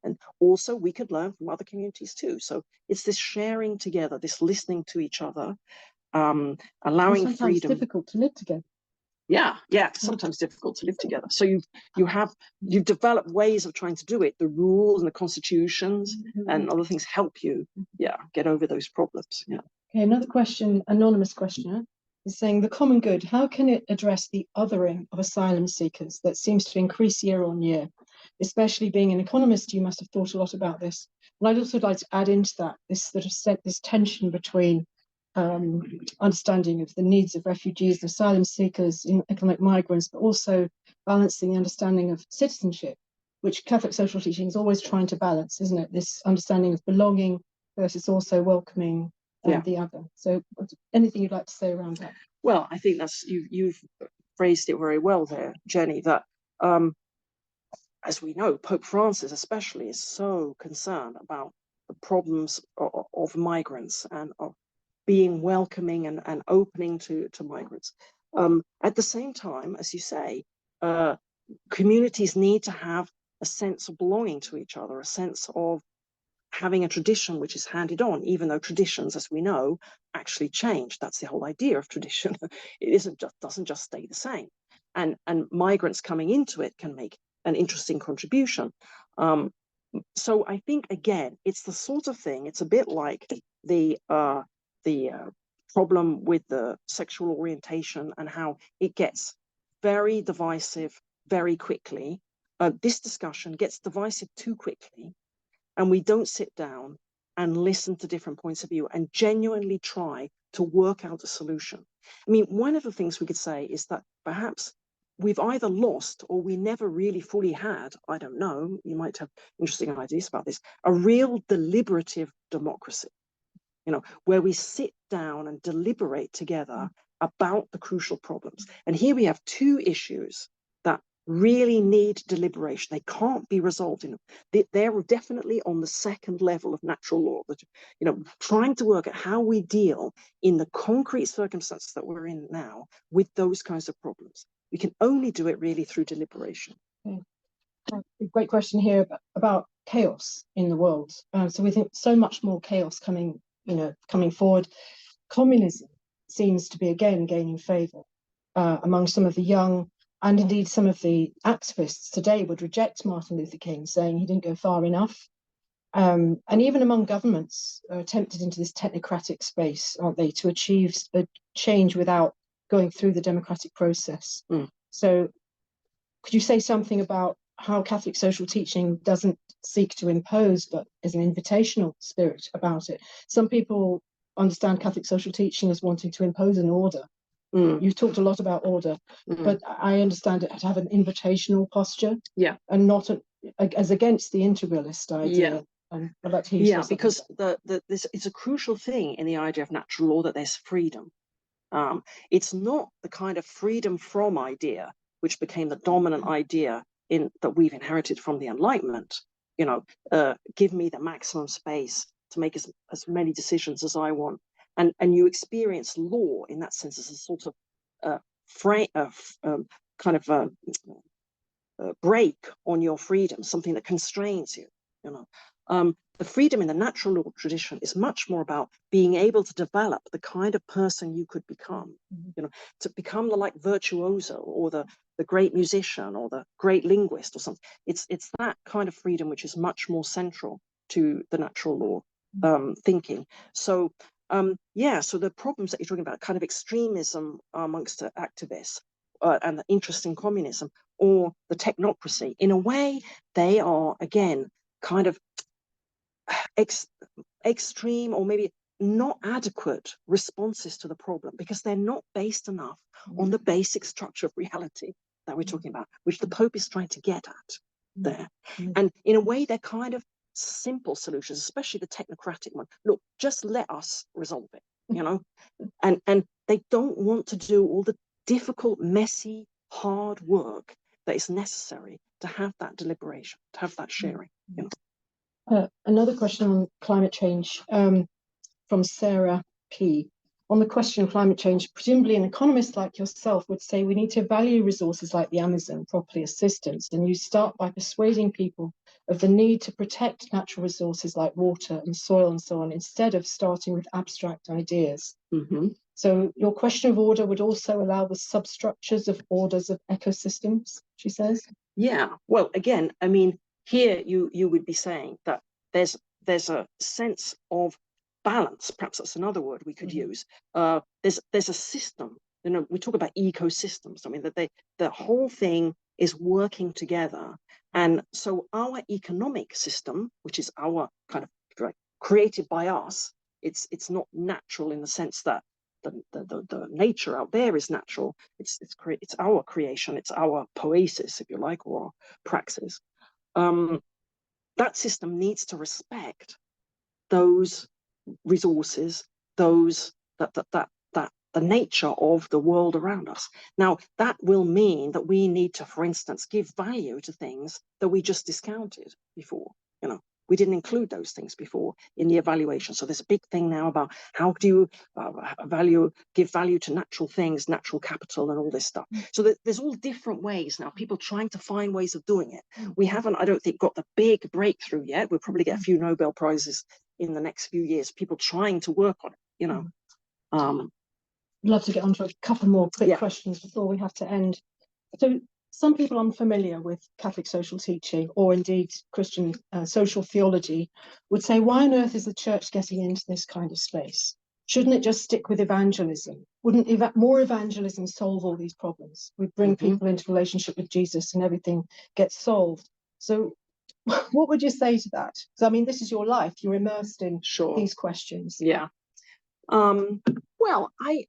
[SPEAKER 3] And also we could learn from other communities too. So it's this sharing together, this listening to each other, allowing
[SPEAKER 2] sometimes
[SPEAKER 3] freedom.
[SPEAKER 2] It's difficult to live together.
[SPEAKER 3] Yeah, sometimes difficult to live together. So you've developed ways of trying to do it. The rules and the constitutions and other things help you, get over those problems. Yeah.
[SPEAKER 2] Okay, another question, anonymous questioner, is saying the common good, how can it address the othering of asylum seekers that seems to increase year on year? Especially being an economist, you must have thought a lot about this. And I'd also like to add into that this sort of this tension between understanding of the needs of refugees and asylum seekers, economic migrants, but also balancing the understanding of citizenship, which Catholic social teaching is always trying to balance, isn't it? This understanding of belonging versus also welcoming the other. So anything you'd like to say around that?
[SPEAKER 3] Well, I think that's you've phrased it very well there, Jenny, that as we know, Pope Francis especially is so concerned about the problems of migrants and of being welcoming and opening to migrants. At the same time, as you say, communities need to have a sense of belonging to each other, a sense of having a tradition which is handed on, even though traditions, as we know, actually change. That's the whole idea of tradition. It doesn't just stay the same. And migrants coming into it can make an interesting contribution. So I think, again, it's the sort of thing, it's a bit like the problem with the sexual orientation and how it gets very divisive very quickly. This discussion gets divisive too quickly, and we don't sit down and listen to different points of view and genuinely try to work out a solution. I mean, one of the things we could say is that perhaps we've either lost or we never really fully had, I don't know, you might have interesting ideas about this, a real deliberative democracy, where we sit down and deliberate together about the crucial problems. And here we have two issues that really need deliberation. They can't be resolved. They're definitely on the second level of natural law, that, trying to work out how we deal in the concrete circumstances that we're in now with those kinds of problems. We can only do it really through deliberation.
[SPEAKER 2] Okay. A great question here about chaos in the world. So we think so much more chaos coming forward. Communism seems to be again gaining favor among some of the young, and indeed some of the activists today would reject Martin Luther King, saying he didn't go far enough. And even among governments are tempted into this technocratic space, aren't they, to achieve a change without going through the democratic process. So could you say something about how Catholic social teaching doesn't seek to impose, but is an invitational spirit about it? Some people understand Catholic social teaching as wanting to impose an order. You've talked a lot about order, but I understand it to have an invitational posture, and not as against the integralist idea. And I'd like to hear you say
[SPEAKER 3] because it's a crucial thing in the idea of natural law that there's freedom. It's not the kind of freedom from idea which became the dominant idea that we've inherited from the Enlightenment. Give me the maximum space to make as many decisions as I want. And you experience law in that sense as a sort of break on your freedom, something that constrains you. The freedom in the natural law tradition is much more about being able to develop the kind of person you could become, to become the virtuoso or the great musician or the great linguist or something. It's that kind of freedom which is much more central to the natural law thinking. So so the problems that you're talking about, kind of extremism amongst activists and the interest in communism or the technocracy, in a way, they are, again, kind of extreme or maybe not adequate responses to the problem, because they're not based enough on the basic structure of reality that we're talking about, which the Pope is trying to get at there. And in a way, they're kind of simple solutions, especially the technocratic one. Look, just let us resolve it, and they don't want to do all the difficult, messy, hard work that is necessary to have that deliberation, to have that sharing.
[SPEAKER 2] Another question on climate change from Sarah P. On the question of climate change, presumably an economist like yourself would say we need to value resources like the Amazon properly as systems, and you start by persuading people of the need to protect natural resources like water and soil and so on, instead of starting with abstract ideas. So your question of order would also allow the substructures of orders of ecosystems, she says.
[SPEAKER 3] Yeah, well, again, I mean, here you would be saying that there's a sense of balance. Perhaps that's another word we could use. There's a system. You know, we talk about ecosystems. I mean, that the whole thing is working together, and so our economic system, which is our kind of created by us, it's not natural in the sense that the nature out there is natural. It's our creation. It's our poesis, if you like, or praxis. That system needs to respect those resources, the nature of the world around us. Now, that will mean that we need to, for instance, give value to things that we just discounted before. You know, we didn't include those things before in the evaluation. So there's a big thing now about how do you give value to natural things, natural capital, and all this stuff. So there's all different ways now, people trying to find ways of doing it. We haven't, I don't think, got the big breakthrough yet. We'll probably get a few Nobel Prizes in the next few years, people trying to work on it, you know.
[SPEAKER 2] I'd love to get on to a couple more quick questions before we have to end. So some people unfamiliar with Catholic social teaching, or indeed Christian social theology, would say, why on earth is the church getting into this kind of space? Shouldn't it just stick with evangelism? Wouldn't more evangelism solve all these problems? We bring people into relationship with Jesus and everything gets solved. So what would you say to that? So, I mean, this is your life. You're immersed in these questions.
[SPEAKER 3] Yeah. Well, I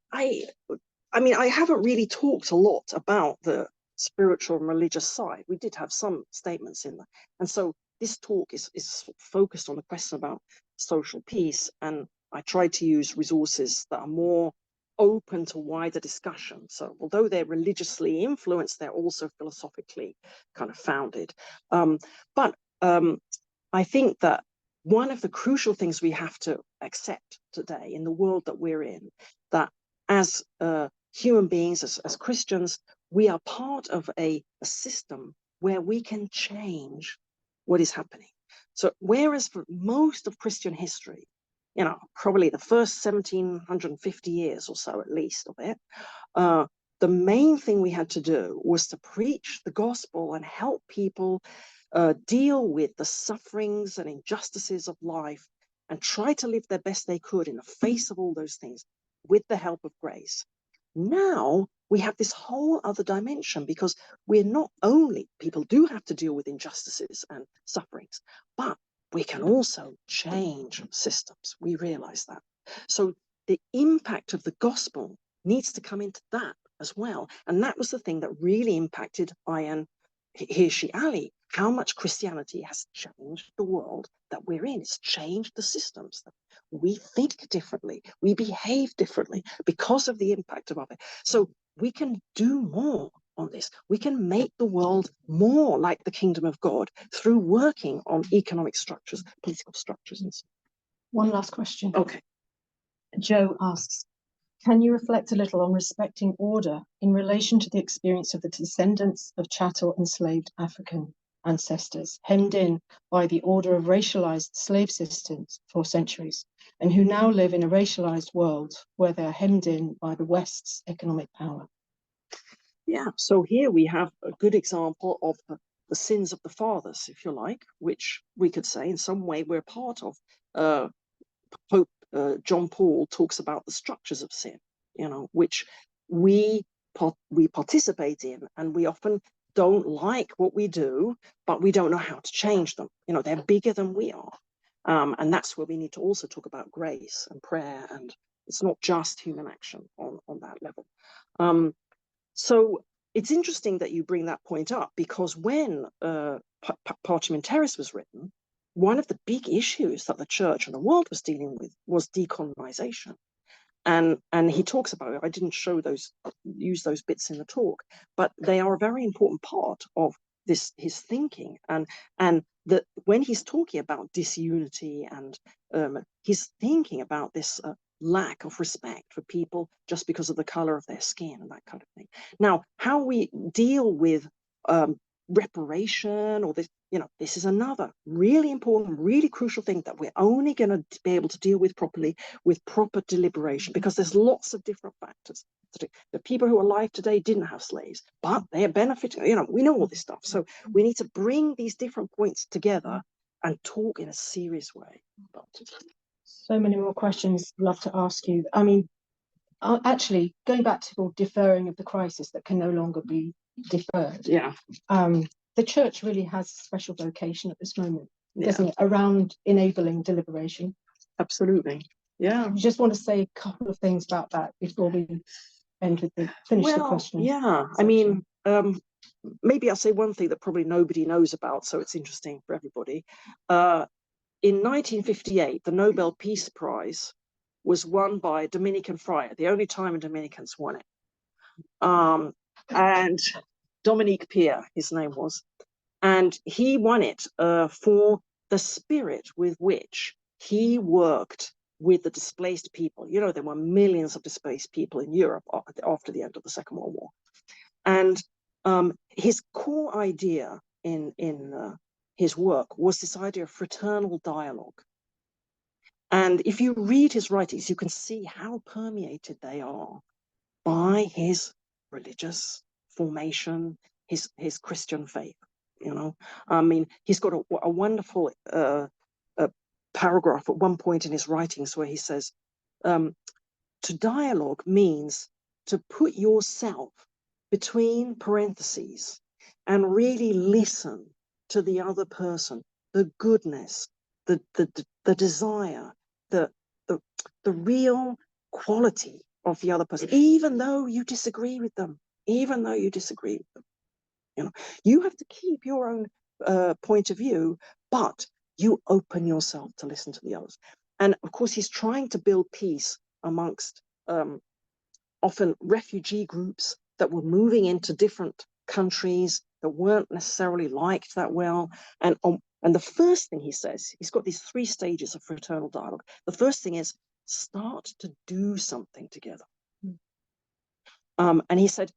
[SPEAKER 3] mean, I haven't really talked a lot about the spiritual and religious side. We did have some statements in there. And so this talk is focused on the question about social peace. And I tried to use resources that are more open to wider discussion. So although they're religiously influenced, they're also philosophically kind of founded. But I think that one of the crucial things we have to accept today in the world that we're in, that as human beings, as Christians, we are part of a system where we can change what is happening. So whereas for most of Christian history, you know, probably the first 1750 years or so at least of it, the main thing we had to do was to preach the gospel and help people deal with the sufferings and injustices of life and try to live their best they could in the face of all those things with the help of grace. Now we have this whole other dimension, because we're not only, people do have to deal with injustices and sufferings, but we can also change systems. We realize that. So the impact of the gospel needs to come into that as well. And that was the thing that really impacted Ayaan Hirsi Ali. How much Christianity has changed the world that we're in. It's changed the systems. We think differently. We behave differently because of the impact of it. So we can do more on this. We can make the world more like the kingdom of God through working on economic structures, political structures, and so on.
[SPEAKER 2] One last question.
[SPEAKER 3] Okay.
[SPEAKER 2] Joe asks, can you reflect a little on respecting order in relation to the experience of the descendants of chattel enslaved African ancestors, hemmed in by the order of racialized slave systems for centuries, and who now live in a racialized world where they're hemmed in by the West's economic power?
[SPEAKER 3] Yeah, so here we have a good example of the sins of the fathers, if you like, which we could say in some way we're part of. Pope John Paul talks about the structures of sin, you know, which we participate in, and we often don't like what we do, but we don't know how to change them. You know, they're bigger than we are. And that's where we need to also talk about grace and prayer, and it's not just human action on that level. So it's interesting that you bring that point up, because when Parchimentaris was written, one of the big issues that the church and the world was dealing with was decolonization. And he talks about it. I didn't use those bits in the talk, but they are a very important part of his thinking. And that when he's talking about disunity, and he's thinking about this lack of respect for people just because of the color of their skin and that kind of thing. Now, how we deal with reparation, or this, this is another really important, really crucial thing that we're only going to be able to deal with properly with proper deliberation, because there's lots of different factors. The people who are alive today didn't have slaves, but they are benefiting. We know all this stuff. So we need to bring these different points together and talk in a serious way about it.
[SPEAKER 2] So many more questions I'd love to ask you. I mean, actually, going back to the deferring of the crisis that can no longer be deferred.
[SPEAKER 3] Yeah.
[SPEAKER 2] The church really has a special vocation at this moment, doesn't it, around enabling deliberation?
[SPEAKER 3] Absolutely. Yeah.
[SPEAKER 2] I just want to say a couple of things about that before we end with finish the question.
[SPEAKER 3] Yeah. I mean, maybe I'll say one thing that probably nobody knows about, so it's interesting for everybody. In 1958, the Nobel Peace Prize was won by a Dominican friar, the only time Dominicans won it. And Dominique Pierre, his name was. And he won it for the spirit with which he worked with the displaced people. There were millions of displaced people in Europe after the end of the Second World War. And his core idea in his work was this idea of fraternal dialogue. And if you read his writings, you can see how permeated they are by his religious formation, his Christian faith. I mean, he's got a wonderful paragraph at one point in his writings where he says, to dialogue means to put yourself between parentheses and really listen to the other person, the goodness, the desire, the real quality of the other person, even though you disagree with them, you have to keep your own point of view, but you open yourself to listen to the others. And of course, he's trying to build peace amongst often refugee groups that were moving into different countries that weren't necessarily liked that well. And the first thing he says, he's got these 3 stages of fraternal dialogue. The first thing is start to do something together. And he said,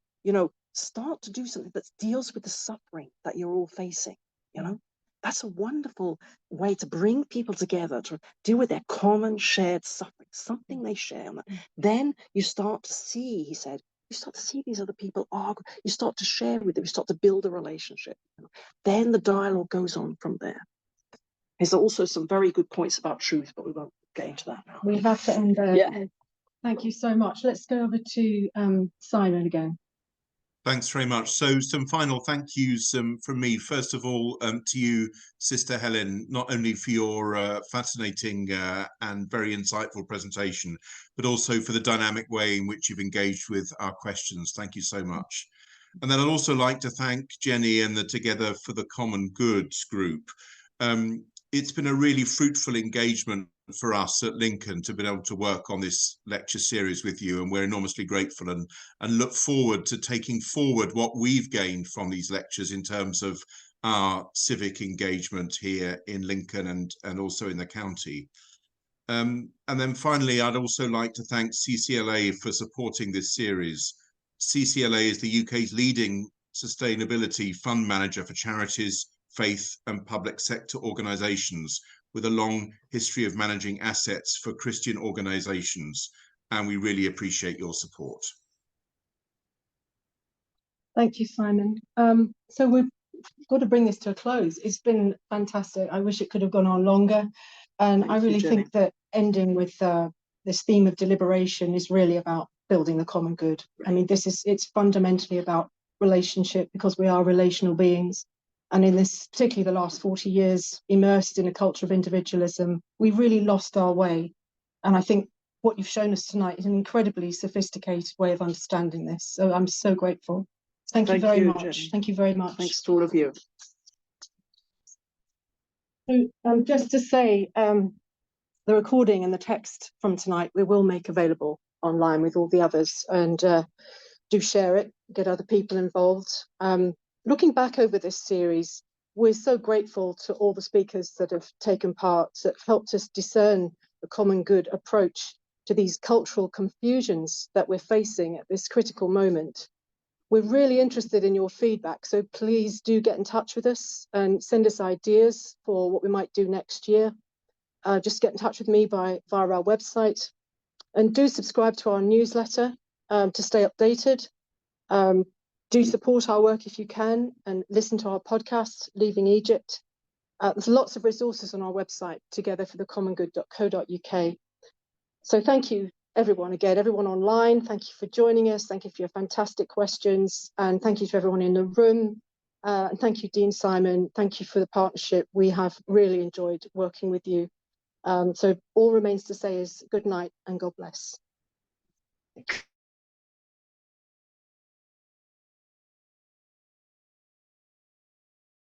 [SPEAKER 3] start to do something that deals with the suffering that you're all facing. That's a wonderful way to bring people together to deal with their common shared suffering, something they share. Then you start to see, he said, these other people argue, you start to share with them, you start to build a relationship. Then the dialogue goes on from there. There's also some very good points about truth, but we won't get into that now.
[SPEAKER 2] We have to end there.
[SPEAKER 3] Yeah.
[SPEAKER 2] Thank you so much. Let's go over to Simon again.
[SPEAKER 1] Thanks very much. So some final thank yous from me. First of all, to you, Sister Helen, not only for your fascinating and very insightful presentation, but also for the dynamic way in which you've engaged with our questions. Thank you so much. And then I'd also like to thank Jenny and the Together for the Common Good group. It's been a really fruitful engagement for us at Lincoln to be able to work on this lecture series with you, and we're enormously grateful and look forward to taking forward what we've gained from these lectures in terms of our civic engagement here in Lincoln and also in the county. And then finally, I'd also like to thank CCLA for supporting this series. CCLA is the UK's leading sustainability fund manager for charities, faith and public sector organisations, with a long history of managing assets for Christian organisations, and we really appreciate your support.
[SPEAKER 2] Thank you, Simon. So we've got to bring this to a close. It's been fantastic. I wish it could have gone on longer, and I really think that ending with this theme of deliberation is really about building the common good. I mean, it's fundamentally about relationship, because we are relational beings. And in this, particularly the last 40 years, immersed in a culture of individualism, we've really lost our way. And I think what you've shown us tonight is an incredibly sophisticated way of understanding this. So I'm so grateful. Thank you very much. Jenny. Thank you very much.
[SPEAKER 3] Thanks to all of you.
[SPEAKER 2] So just to say, the recording and the text from tonight, we will make available online with all the others, and do share it, get other people involved. Looking back over this series, we're so grateful to all the speakers that have taken part, that helped us discern the common good approach to these cultural confusions that we're facing at this critical moment. We're really interested in your feedback, so please do get in touch with us and send us ideas for what we might do next year. Just get in touch with me via our website, and do subscribe to our newsletter to stay updated. Do support our work if you can, and listen to our podcast, Leaving Egypt. There's lots of resources on our website, togetherforthecommongood.co.uk. So thank you, everyone, again, everyone online. Thank you for joining us. Thank you for your fantastic questions. And thank you to everyone in the room. And thank you, Dean Simon. Thank you for the partnership. We have really enjoyed working with you. So all remains to say is good night and God bless.